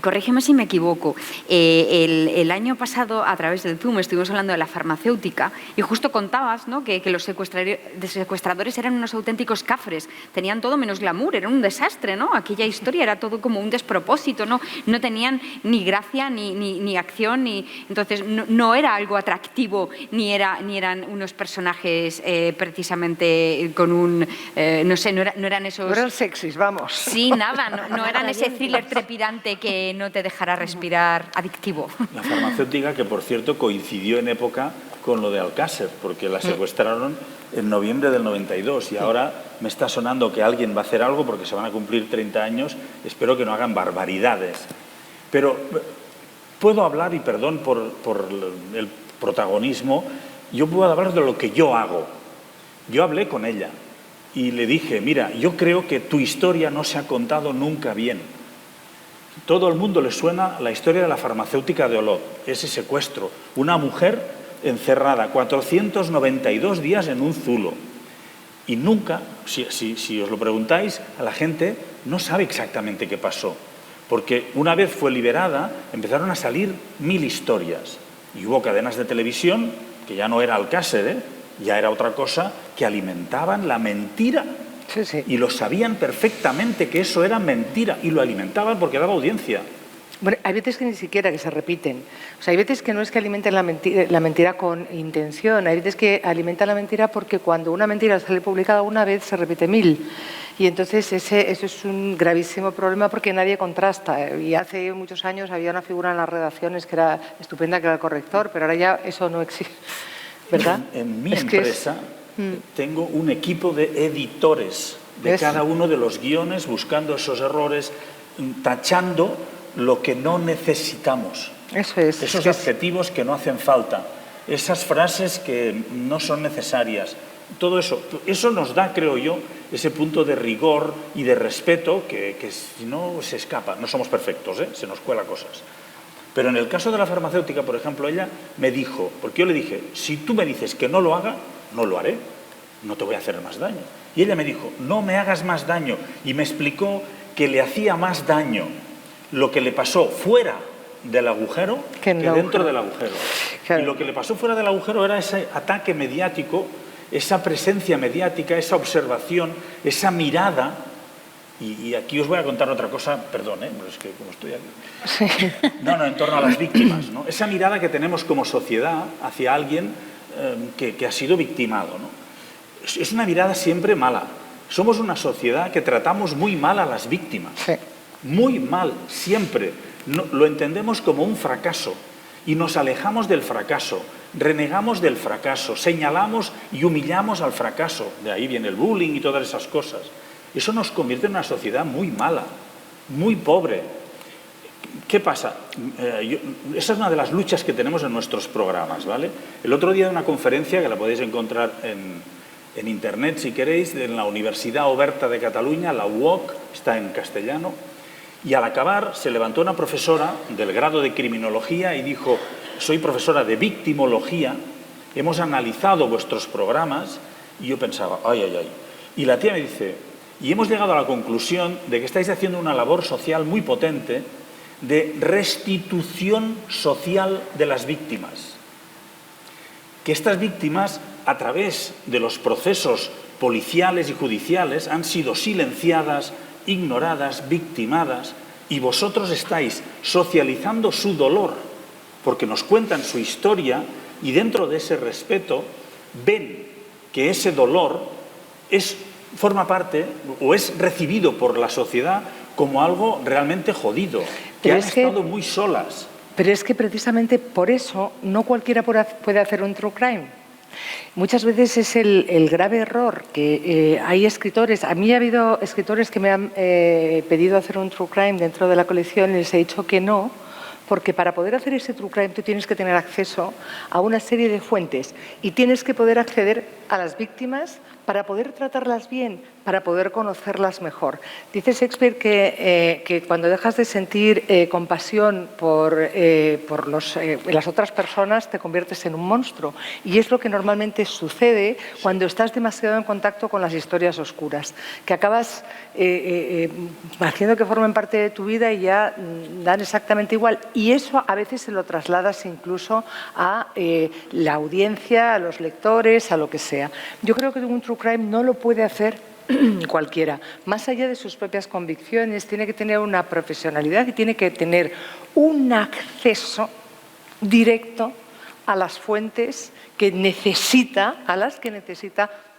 Speaker 1: Corrígeme si me equivoco. El año pasado, a través del Zoom, estuvimos hablando de la farmacéutica y justo contabas, ¿no?, que los secuestradores eran unos auténticos cafres. Tenían todo menos glamour, era un desastre, ¿no? Aquella historia era todo como un despropósito, ¿no? No tenían ni gracia, ni acción, entonces no era algo atractivo, ni eran unos personajes precisamente con un... no sé, no eran esos...
Speaker 2: No eran sexys, vamos.
Speaker 1: Sí, nada, no eran ese thriller trepidante que no te dejara respirar, adictivo.
Speaker 3: La farmacéutica, que por cierto coincidió en época con lo de Alcácer, porque la secuestraron en noviembre del 92 y ahora me está sonando que alguien va a hacer algo porque se van a cumplir 30 años, espero que no hagan barbaridades. Pero puedo hablar, y perdón por el protagonismo, yo puedo hablar de lo que yo hago. Yo hablé con ella y le dije, mira, yo creo que tu historia no se ha contado nunca bien. Todo el mundo le suena la historia de la farmacéutica de Olot, ese secuestro. Una mujer encerrada 492 días en un zulo. Y nunca, si os lo preguntáis, a la gente no sabe exactamente qué pasó. Porque una vez fue liberada, empezaron a salir 1000 historias. Y hubo cadenas de televisión, que ya no era Alcácer, ya era otra cosa, que alimentaban la mentira.
Speaker 2: Sí, sí.
Speaker 3: Y lo sabían perfectamente que eso era mentira. Y lo alimentaban porque daba audiencia.
Speaker 2: Bueno, hay veces que ni siquiera que se repiten. O sea, hay veces que no es que alimenten la mentira con intención, hay veces que alimentan la mentira porque cuando una mentira sale publicada una vez se repite 1000. Y entonces eso es un gravísimo problema porque nadie contrasta. Y hace muchos años había una figura en las redacciones que era estupenda, que era el corrector, pero ahora ya eso no existe, ¿verdad?
Speaker 3: En mi empresa tengo un equipo de editores de cada uno de los guiones, buscando esos errores, tachando lo que no necesitamos.
Speaker 2: Eso es.
Speaker 3: Esos adjetivos que no hacen falta, esas frases que no son necesarias. Todo eso nos da, creo yo, ese punto de rigor y de respeto que si no se escapa. No somos perfectos, se nos cuela cosas. Pero en el caso de la farmacéutica, por ejemplo, ella me dijo, porque yo le dije, si tú me dices que no lo haga, no lo haré, no te voy a hacer más daño. Y ella me dijo, no me hagas más daño. Y me explicó que le hacía más daño lo que le pasó fuera del agujero que dentro del agujero. Claro. Y lo que le pasó fuera del agujero era ese ataque mediático, esa presencia mediática, esa observación, esa mirada. Y aquí os voy a contar otra cosa, perdón, pero es que como estoy aquí... Sí. No, en torno a las víctimas, ¿no? Esa mirada que tenemos como sociedad hacia alguien que ha sido victimado, ¿no? Es una mirada siempre mala. Somos una sociedad que tratamos muy mal a las víctimas. Sí. Muy mal, siempre. No, lo entendemos como un fracaso y nos alejamos del fracaso, renegamos del fracaso, señalamos y humillamos al fracaso. De ahí viene el bullying y todas esas cosas. Eso nos convierte en una sociedad muy mala, muy pobre. ¿Qué pasa? Esa es una de las luchas que tenemos en nuestros programas, ¿vale? El otro día de una conferencia, que la podéis encontrar en internet si queréis, en la Universidad Oberta de Cataluña, la UOC, está en castellano, y al acabar se levantó una profesora del grado de criminología y dijo, soy profesora de victimología, hemos analizado vuestros programas, y yo pensaba, ay. Y la tía me dice, y hemos llegado a la conclusión de que estáis haciendo una labor social muy potente de restitución social de las víctimas. Que estas víctimas, a través de los procesos policiales y judiciales, han sido silenciadas, ignoradas, victimadas, y vosotros estáis socializando su dolor, porque nos cuentan su historia, y dentro de ese respeto ven que ese dolor forma parte o es recibido por la sociedad como algo realmente jodido, que han estado muy solas.
Speaker 2: Pero es que precisamente por eso no cualquiera puede hacer un true crime. Muchas veces es el grave error que hay escritores. A mí ha habido escritores que me han pedido hacer un true crime dentro de la colección y les he dicho que no, porque para poder hacer ese true crime tú tienes que tener acceso a una serie de fuentes y tienes que poder acceder a las víctimas para poder tratarlas bien, para poder conocerlas mejor. Dice Shakespeare que cuando dejas de sentir compasión por las otras personas te conviertes en un monstruo. Y es lo que normalmente sucede cuando estás demasiado en contacto con las historias oscuras, que acabas haciendo que formen parte de tu vida y ya dan exactamente igual. Y eso a veces se lo trasladas incluso a la audiencia, a los lectores, a lo que sea. Yo creo que un true crime no lo puede hacer cualquiera. Más allá de sus propias convicciones, tiene que tener una profesionalidad y tiene que tener un acceso directo a las fuentes que necesita,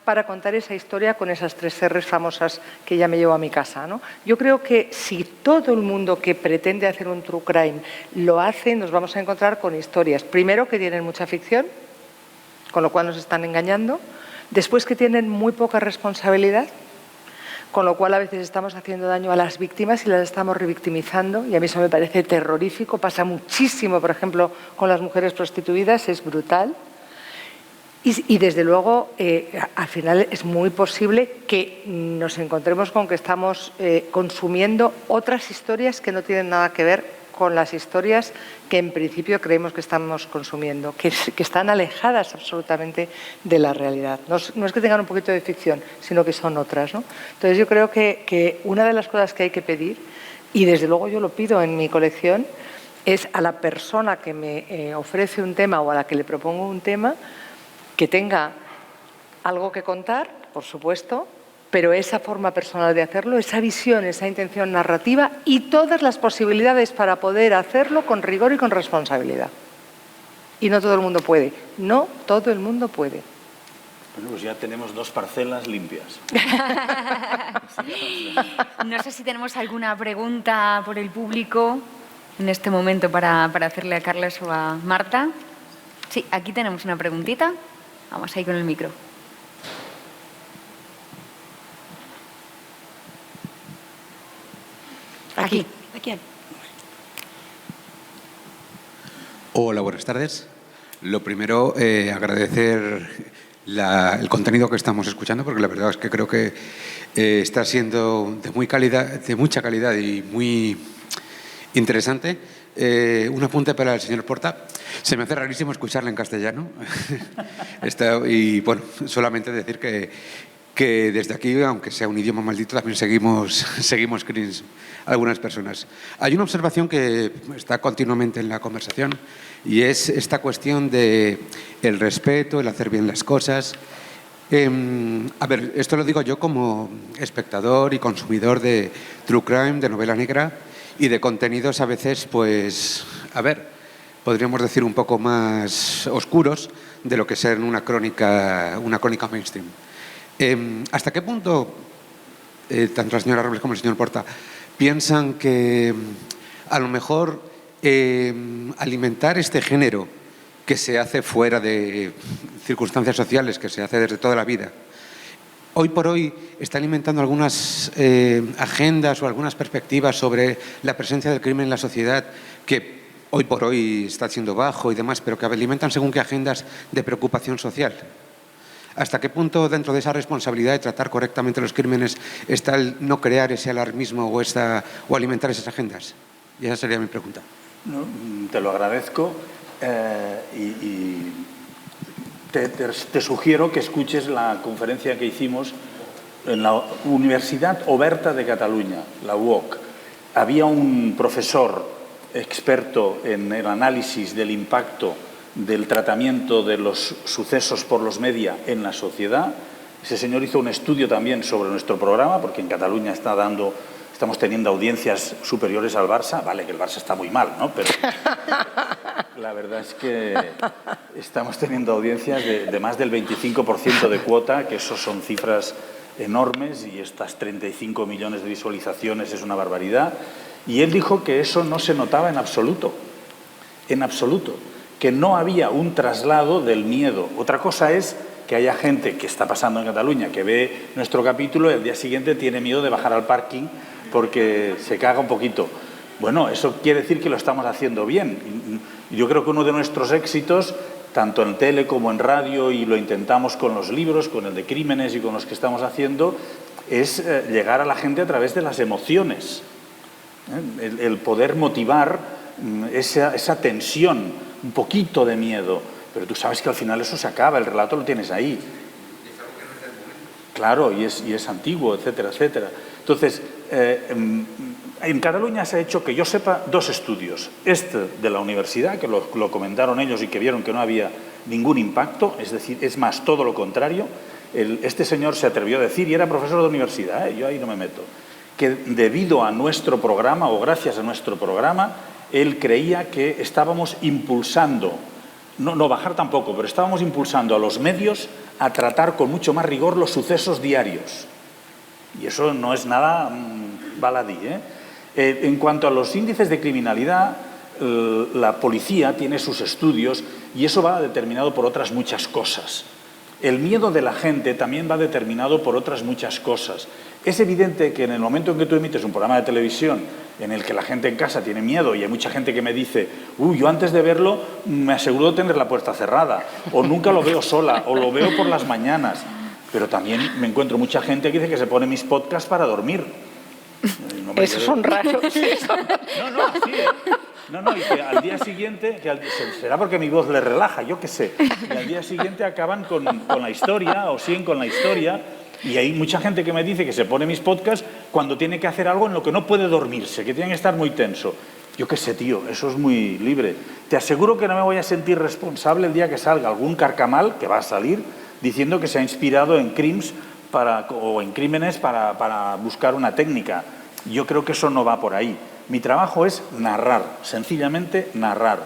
Speaker 2: para contar esa historia con esas 3 R's famosas que ya me llevo a mi casa, ¿no? Yo creo que si todo el mundo que pretende hacer un true crime lo hace, nos vamos a encontrar con historias, primero, que tienen mucha ficción, con lo cual nos están engañando, después que tienen muy poca responsabilidad, con lo cual a veces estamos haciendo daño a las víctimas y las estamos revictimizando, y a mí eso me parece terrorífico, pasa muchísimo, por ejemplo, con las mujeres prostituidas, es brutal. Y desde luego, al final es muy posible que nos encontremos con que estamos consumiendo otras historias que no tienen nada que ver con las historias que en principio creemos que estamos consumiendo, que están alejadas absolutamente de la realidad. No es que tengan un poquito de ficción, sino que son otras, ¿no? Entonces yo creo que una de las cosas que hay que pedir, y desde luego yo lo pido en mi colección, es a la persona que me ofrece un tema o a la que le propongo un tema que tenga algo que contar, por supuesto, pero esa forma personal de hacerlo, esa visión, esa intención narrativa y todas las posibilidades para poder hacerlo con rigor y con responsabilidad. Y no todo el mundo puede. No todo el mundo puede.
Speaker 3: Bueno, pues ya tenemos 2 parcelas limpias.
Speaker 1: No sé si tenemos alguna pregunta por el público en este momento para hacerle a Carles o a Marta. Sí, aquí tenemos una preguntita. Vamos ahí con el micro. Aquí.
Speaker 5: Hola, buenas tardes. Lo primero, agradecer el contenido que estamos escuchando, porque la verdad es que creo que está siendo de mucha calidad y muy interesante. Un apunte para el señor Porta. Se me hace rarísimo escucharle en castellano. Y bueno, solamente decir que desde aquí, aunque sea un idioma maldito, también seguimos cringe algunas personas. Hay una observación que está continuamente en la conversación y es esta cuestión de el respeto, el hacer bien las cosas. A ver, esto lo digo yo como espectador y consumidor de true crime, de novela negra y de contenidos a veces, pues, a ver, podríamos decir un poco más oscuros de lo que es una crónica mainstream. ¿Hasta qué punto, tanto la señora Robles como el señor Porta, piensan que a lo mejor alimentar este género que se hace fuera de circunstancias sociales, que se hace desde toda la vida, hoy por hoy está alimentando algunas agendas o algunas perspectivas sobre la presencia del crimen en la sociedad que hoy por hoy está siendo bajo y demás, pero que alimentan según qué agendas de preocupación social? ¿Hasta qué punto dentro de esa responsabilidad de tratar correctamente los crímenes está el no crear ese alarmismo o alimentar esas agendas? Y esa sería mi pregunta.
Speaker 3: No, te lo agradezco y te sugiero que escuches la conferencia que hicimos en la Universidad Oberta de Cataluña, la UOC. Había un profesor experto en el análisis del impacto del tratamiento de los sucesos por los media en la sociedad. Ese señor hizo un estudio también sobre nuestro programa, porque en Cataluña estamos teniendo audiencias superiores al Barça. Vale, que el Barça está muy mal, ¿no? Pero la verdad es que estamos teniendo audiencias de más del 25% de cuota, que eso son cifras enormes, y estas 35 millones de visualizaciones es una barbaridad. Y él dijo que eso no se notaba en absoluto, que no había un traslado del miedo. Otra cosa es que haya gente que está pasando en Cataluña, que ve nuestro capítulo y al día siguiente tiene miedo de bajar al parking porque se caga un poquito. Bueno, eso quiere decir que lo estamos haciendo bien. Yo creo que uno de nuestros éxitos, tanto en tele como en radio, y lo intentamos con los libros, con el de crímenes y con los que estamos haciendo, es llegar a la gente a través de las emociones. El poder motivar esa tensión, un poquito de miedo, pero tú sabes que al final eso se acaba, el relato lo tienes ahí. Claro, y es antiguo, etcétera, etcétera. Entonces, en Cataluña se ha hecho, que yo sepa, 2 estudios. Este de la universidad, que lo comentaron ellos y que vieron que no había ningún impacto, es decir, es más, todo lo contrario. Este señor se atrevió a decir, y era profesor de universidad, yo ahí no me meto, que debido a nuestro programa, o gracias a nuestro programa, él creía que estábamos impulsando, no bajar tampoco, pero estábamos impulsando a los medios a tratar con mucho más rigor los sucesos diarios. Y eso no es nada baladí, En cuanto a los índices de criminalidad, la policía tiene sus estudios y eso va determinado por otras muchas cosas. El miedo de la gente también va determinado por otras muchas cosas. Es evidente que en el momento en que tú emites un programa de televisión en el que la gente en casa tiene miedo, y hay mucha gente que me dice, yo antes de verlo me aseguro de tener la puerta cerrada, o nunca lo veo sola, o lo veo por las mañanas. Pero también me encuentro mucha gente que dice que se pone mis podcasts para dormir.
Speaker 2: Esos son raros.
Speaker 3: No, así, ¿eh? No, y que al día siguiente, será porque mi voz le relaja, yo qué sé, y al día siguiente acaban con la historia o siguen con la historia, y hay mucha gente que me dice que se pone mis podcasts cuando tiene que hacer algo en lo que no puede dormirse, que tiene que estar muy tenso. Yo qué sé, tío, eso es muy libre. Te aseguro que no me voy a sentir responsable el día que salga algún carcamal, que va a salir, diciendo que se ha inspirado en crímenes para buscar una técnica. Yo creo que eso no va por ahí. Mi trabajo es narrar, sencillamente narrar.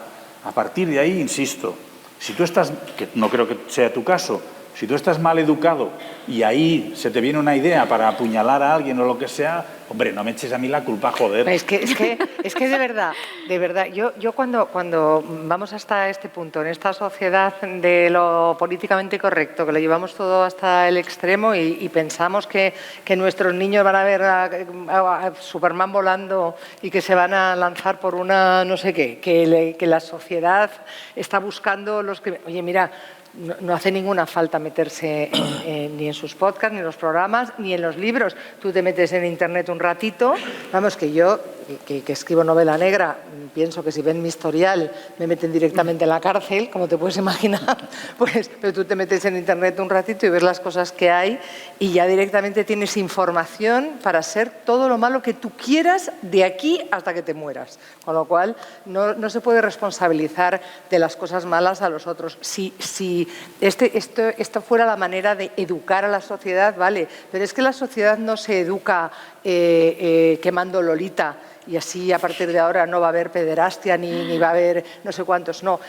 Speaker 3: A partir de ahí, insisto, si tú estás, que no creo que sea tu caso, si tú estás mal educado y ahí se te viene una idea para apuñalar a alguien o lo que sea, hombre, no me eches a mí la culpa, joder.
Speaker 2: Es que de verdad, yo cuando vamos hasta este punto, en esta sociedad de lo políticamente correcto, que lo llevamos todo hasta el extremo y pensamos que nuestros niños van a ver a Superman volando y que se van a lanzar por una no sé qué, que la sociedad está buscando los que... Oye, mira... No hace ninguna falta meterse ni en sus podcasts, ni en los programas, ni en los libros. Tú te metes en internet un ratito. Vamos, que yo, que escribo novela negra, pienso que si ven mi historial me meten directamente en la cárcel, como te puedes imaginar. Pues, pero tú te metes en internet un ratito y ves las cosas que hay y ya directamente tienes información para ser todo lo malo que tú quieras de aquí hasta que te mueras. Con lo cual, no se puede responsabilizar de las cosas malas a los otros. Si esto fuera la manera de educar a la sociedad, vale, pero es que la sociedad no se educa quemando Lolita y así a partir de ahora no va a haber pederastia ni va a haber no sé cuántos. No,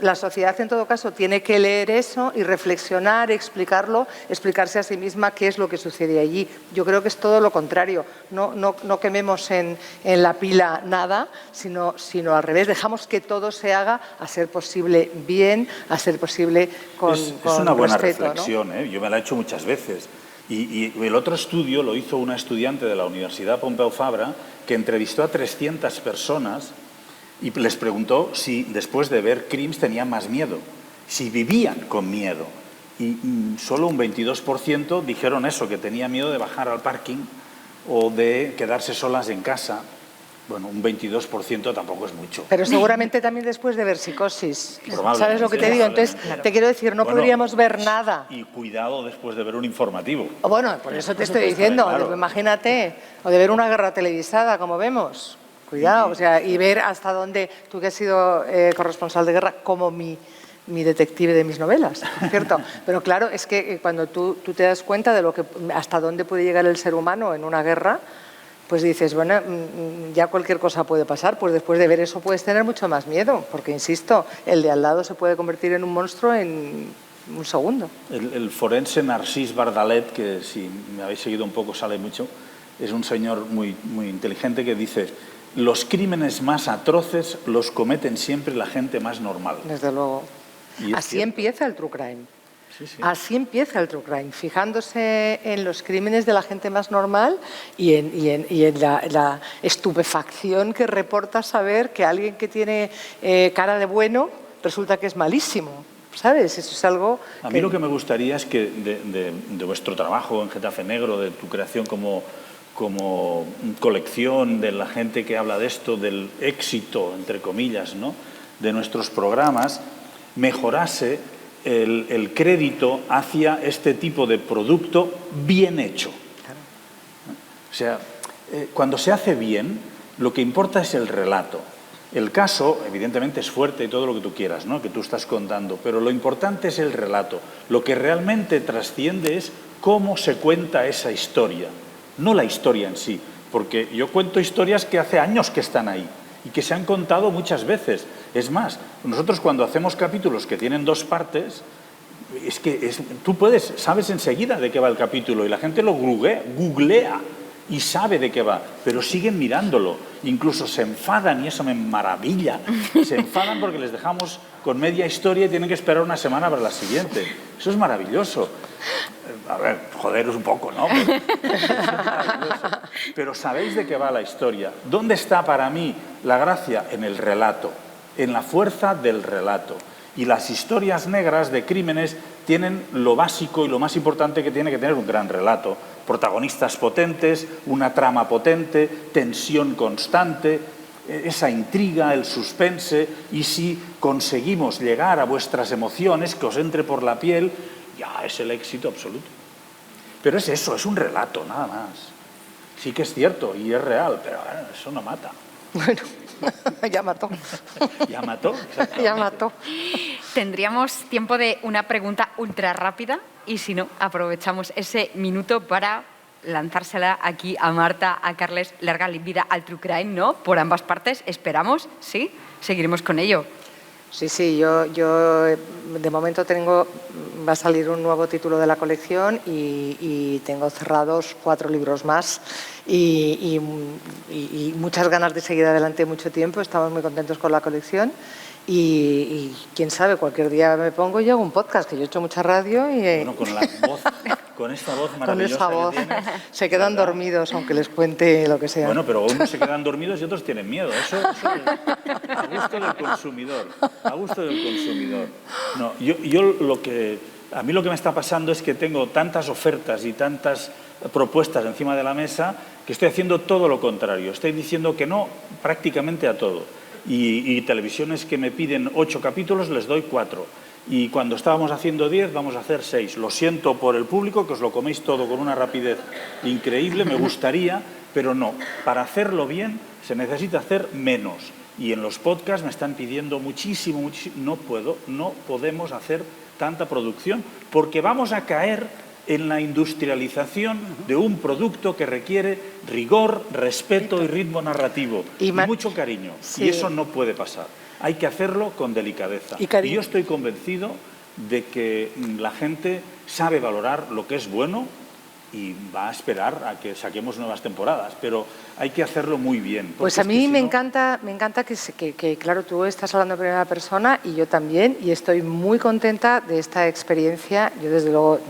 Speaker 2: la sociedad en todo caso tiene que leer eso y reflexionar, explicarse a sí misma qué es lo que sucede allí. Yo creo que es todo lo contrario. No quememos en la pila nada, sino al revés. Dejamos que todo se haga a ser posible bien, a ser posible con respeto.
Speaker 3: Es una buena
Speaker 2: respeto,
Speaker 3: reflexión, ¿no? Yo me la he hecho muchas veces. Y el otro estudio lo hizo una estudiante de la Universidad Pompeu Fabra que entrevistó a 300 personas y les preguntó si después de ver Crims tenían más miedo, si vivían con miedo. Y solo un 22% dijeron eso, que tenía miedo de bajar al parking o de quedarse solas en casa. Bueno, un 22% tampoco es mucho.
Speaker 2: Pero seguramente también después de ver Psicosis.
Speaker 3: Probablemente,
Speaker 2: ¿Sabes lo que te digo? Entonces, te quiero decir, no podríamos ver nada.
Speaker 3: Y cuidado después de ver un informativo.
Speaker 2: Bueno, por eso te estoy diciendo.
Speaker 3: Claro.
Speaker 2: Imagínate, o de ver una guerra televisada, como vemos. Cuidado, o sea, y ver hasta dónde, tú que has sido corresponsal de guerra, como mi detective de mis novelas, ¿cierto? Pero claro, es que cuando tú te das cuenta de hasta dónde puede llegar el ser humano en una guerra, pues dices, bueno, ya cualquier cosa puede pasar, pues después de ver eso puedes tener mucho más miedo, porque insisto, el de al lado se puede convertir en un monstruo en un segundo.
Speaker 3: El forense Narcís Bardalet, que si me habéis seguido un poco sale mucho, es un señor muy, muy inteligente que dice: los crímenes más atroces los cometen siempre la gente más normal.
Speaker 2: Desde luego. Así empieza el true crime. Sí. Así empieza el true crime, fijándose en los crímenes de la gente más normal y en la estupefacción que reporta saber que alguien que tiene cara de bueno resulta que es malísimo. ¿Sabes? Eso es algo...
Speaker 3: A mí lo que me gustaría es que de vuestro trabajo en Getafe Negro, de tu creación como colección, de la gente que habla de esto, del éxito, entre comillas, ¿no?, de nuestros programas, mejorase el crédito hacia este tipo de producto bien hecho.
Speaker 2: Claro.
Speaker 3: O sea, cuando se hace bien, lo que importa es el relato. El caso, evidentemente, es fuerte y todo lo que tú quieras, ¿no?, que tú estás contando, pero lo importante es el relato. Lo que realmente trasciende es cómo se cuenta esa historia, no la historia en sí, porque yo cuento historias que hace años que están ahí y que se han contado muchas veces. Es más, nosotros cuando hacemos capítulos que tienen dos partes, tú sabes enseguida de qué va el capítulo y la gente lo googlea y sabe de qué va, pero siguen mirándolo, incluso se enfadan y eso me maravilla. Se enfadan porque les dejamos con media historia y tienen que esperar una semana para la siguiente. Eso es maravilloso. A ver, joderos un poco, ¿no? Pero sabéis de qué va la historia. ¿Dónde está para mí la gracia? En el relato, en la fuerza del relato. Y las historias negras de crímenes tienen lo básico y lo más importante que tiene que tener un gran relato. Protagonistas potentes, una trama potente, tensión constante, esa intriga, el suspense, y si conseguimos llegar a vuestras emociones, que os entre por la piel, ya es el éxito absoluto. Pero es eso, es un relato, nada más. Sí que es cierto y es real, pero eso no mata.
Speaker 2: Bueno, ya mató.
Speaker 3: Ya mató,
Speaker 2: Ya mató.
Speaker 1: Tendríamos tiempo de una pregunta ultra rápida y si no, aprovechamos ese minuto para lanzársela aquí a Marta, a Carles, larga vida al True Crime, ¿no? Por ambas partes, esperamos, ¿sí? Seguiremos con ello.
Speaker 2: Sí, yo de momento va a salir un nuevo título de la colección y tengo cerrados 4 libros más y muchas ganas de seguir adelante mucho tiempo. Estamos muy contentos con la colección y quién sabe, cualquier día me pongo y hago un podcast, que yo he hecho mucha radio y...
Speaker 3: Bueno, con la voz, con esta voz maravillosa
Speaker 2: con esa voz
Speaker 3: que tienes,
Speaker 2: se quedan
Speaker 3: ¿verdad?
Speaker 2: dormidos, aunque les cuente lo que sea.
Speaker 3: Bueno, pero unos se quedan dormidos y otros tienen miedo. Eso a gusto del consumidor. A gusto del consumidor. No, a mí lo que me está pasando es que tengo tantas ofertas y tantas propuestas encima de la mesa que estoy haciendo todo lo contrario. Estoy diciendo que no prácticamente a todo. Y televisiones que me piden 8 capítulos les doy 4. Y cuando estábamos haciendo 10 vamos a hacer 6. Lo siento por el público, que os lo coméis todo con una rapidez increíble, me gustaría, pero no. Para hacerlo bien se necesita hacer menos. Y en los podcasts me están pidiendo muchísimo. No podemos hacer tanta producción porque vamos a caer en la industrialización de un producto que requiere rigor, respeto y ritmo narrativo y mucho cariño.
Speaker 2: Sí.
Speaker 3: Y eso no puede pasar. Hay que hacerlo con delicadeza. Y yo estoy convencido de que la gente sabe valorar lo que es bueno y va a esperar a que saquemos nuevas temporadas, pero hay que hacerlo muy bien.
Speaker 2: Pues a mí me encanta que, claro, tú estás hablando en primera persona y yo también, y estoy muy contenta de esta experiencia. Yo, desde luego,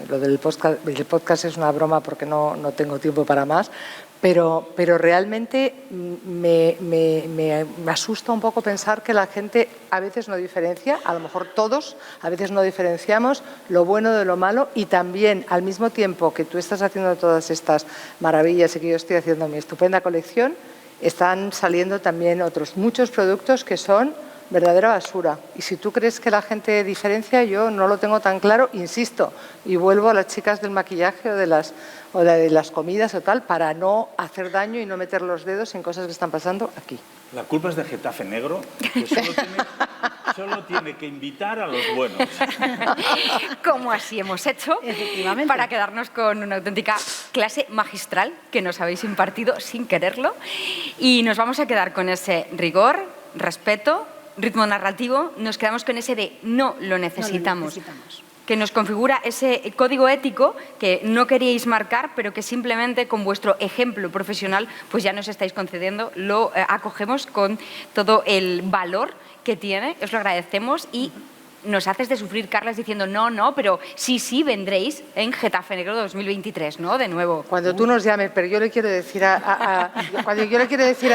Speaker 2: lo del podcast es una broma porque no tengo tiempo para más, pero realmente me asusta un poco pensar que la gente a veces no diferencia, a lo mejor todos a veces no diferenciamos lo bueno de lo malo, y también al mismo tiempo que tú estás haciendo todas estas maravillas y que yo estoy haciendo mi estupenda colección, están saliendo también otros muchos productos que son verdadera basura. Y si tú crees que la gente diferencia, yo no lo tengo tan claro, insisto, y vuelvo a las chicas del maquillaje o de las comidas o tal, para no hacer daño y no meter los dedos en cosas que están pasando aquí.
Speaker 3: La culpa es de Getafe Negro, que solo tiene que invitar a los buenos.
Speaker 1: Como así hemos hecho,
Speaker 4: Efectivamente,
Speaker 1: para quedarnos con una auténtica clase magistral que nos habéis impartido sin quererlo. Y nos vamos a quedar con ese rigor, respeto, ritmo narrativo. Nos quedamos con ese de no lo necesitamos. Que nos configura ese código ético que no queríais marcar, pero que simplemente con vuestro ejemplo profesional pues ya nos estáis concediendo. Lo acogemos con todo el valor que tiene, os lo agradecemos y nos haces de sufrir, Carles, diciendo no, pero sí, vendréis en Getafe Negro 2023, ¿no? De nuevo.
Speaker 2: Cuando tú nos llames, pero yo le quiero decir cuando yo le quiero decir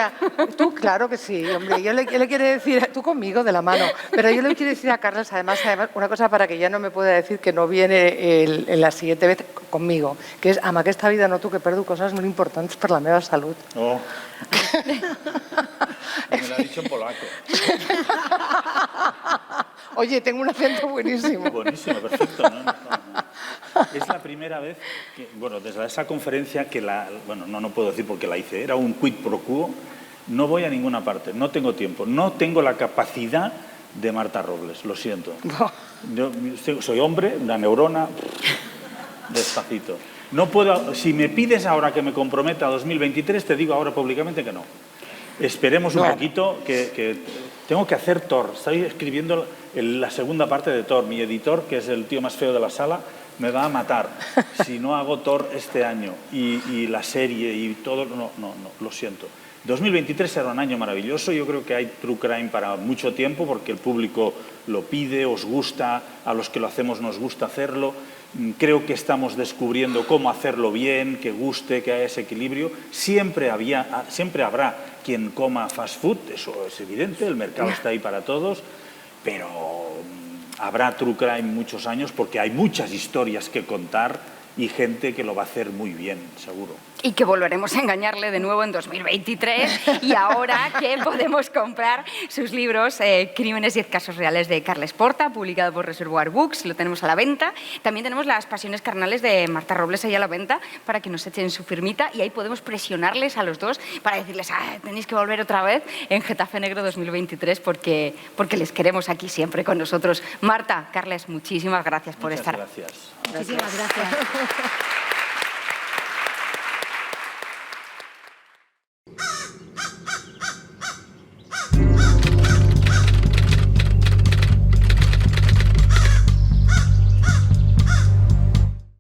Speaker 2: tú, claro que sí, hombre, yo le quiero decir tú conmigo de la mano, pero yo le quiero decir a Carles, además, una cosa para que ya no me pueda decir que no viene en la siguiente vez conmigo, que es, ama, que esta vida no tú que perdo cosas muy importantes per la meva salud.
Speaker 3: Oh. Me lo ha dicho en polaco.
Speaker 2: Oye, tengo un acento buenísimo.
Speaker 3: Buenísimo, perfecto. ¿No? Es la primera vez que, bueno, desde esa conferencia que no puedo decir porque la hice, era un quid pro quo, no voy a ninguna parte, no tengo tiempo, no tengo la capacidad de Marta Robles, lo siento.
Speaker 2: No.
Speaker 3: Yo soy hombre, una neurona, despacito. No puedo, si me pides ahora que me comprometa a 2023, te digo ahora públicamente que no. Esperemos un poquito, que tengo que hacer Thor. Estoy escribiendo la segunda parte de Thor. Mi editor, que es el tío más feo de la sala, me va a matar si no hago Thor este año. Y la serie y todo, no, lo siento. 2023 será un año maravilloso. Yo creo que hay True Crime para mucho tiempo porque el público lo pide, os gusta, a los que lo hacemos nos gusta hacerlo. Creo que estamos descubriendo cómo hacerlo bien, que guste, que haya ese equilibrio. Siempre habrá quien coma fast food, eso es evidente, el mercado está ahí para todos, pero habrá True Crime muchos años porque hay muchas historias que contar y gente que lo va a hacer muy bien, seguro.
Speaker 1: Y que volveremos a engañarle de nuevo en 2023 y ahora que podemos comprar sus libros Crímenes y casos reales de Carles Porta, publicado por Reservoir Books, lo tenemos a la venta. También tenemos Las pasiones carnales de Marta Robles ahí a la venta para que nos echen su firmita y ahí podemos presionarles a los dos para decirles tenéis que volver otra vez en Getafe Negro 2023 porque les queremos aquí siempre con nosotros. Marta, Carles, muchísimas gracias por estar.
Speaker 3: Muchas gracias.
Speaker 4: Muchísimas gracias.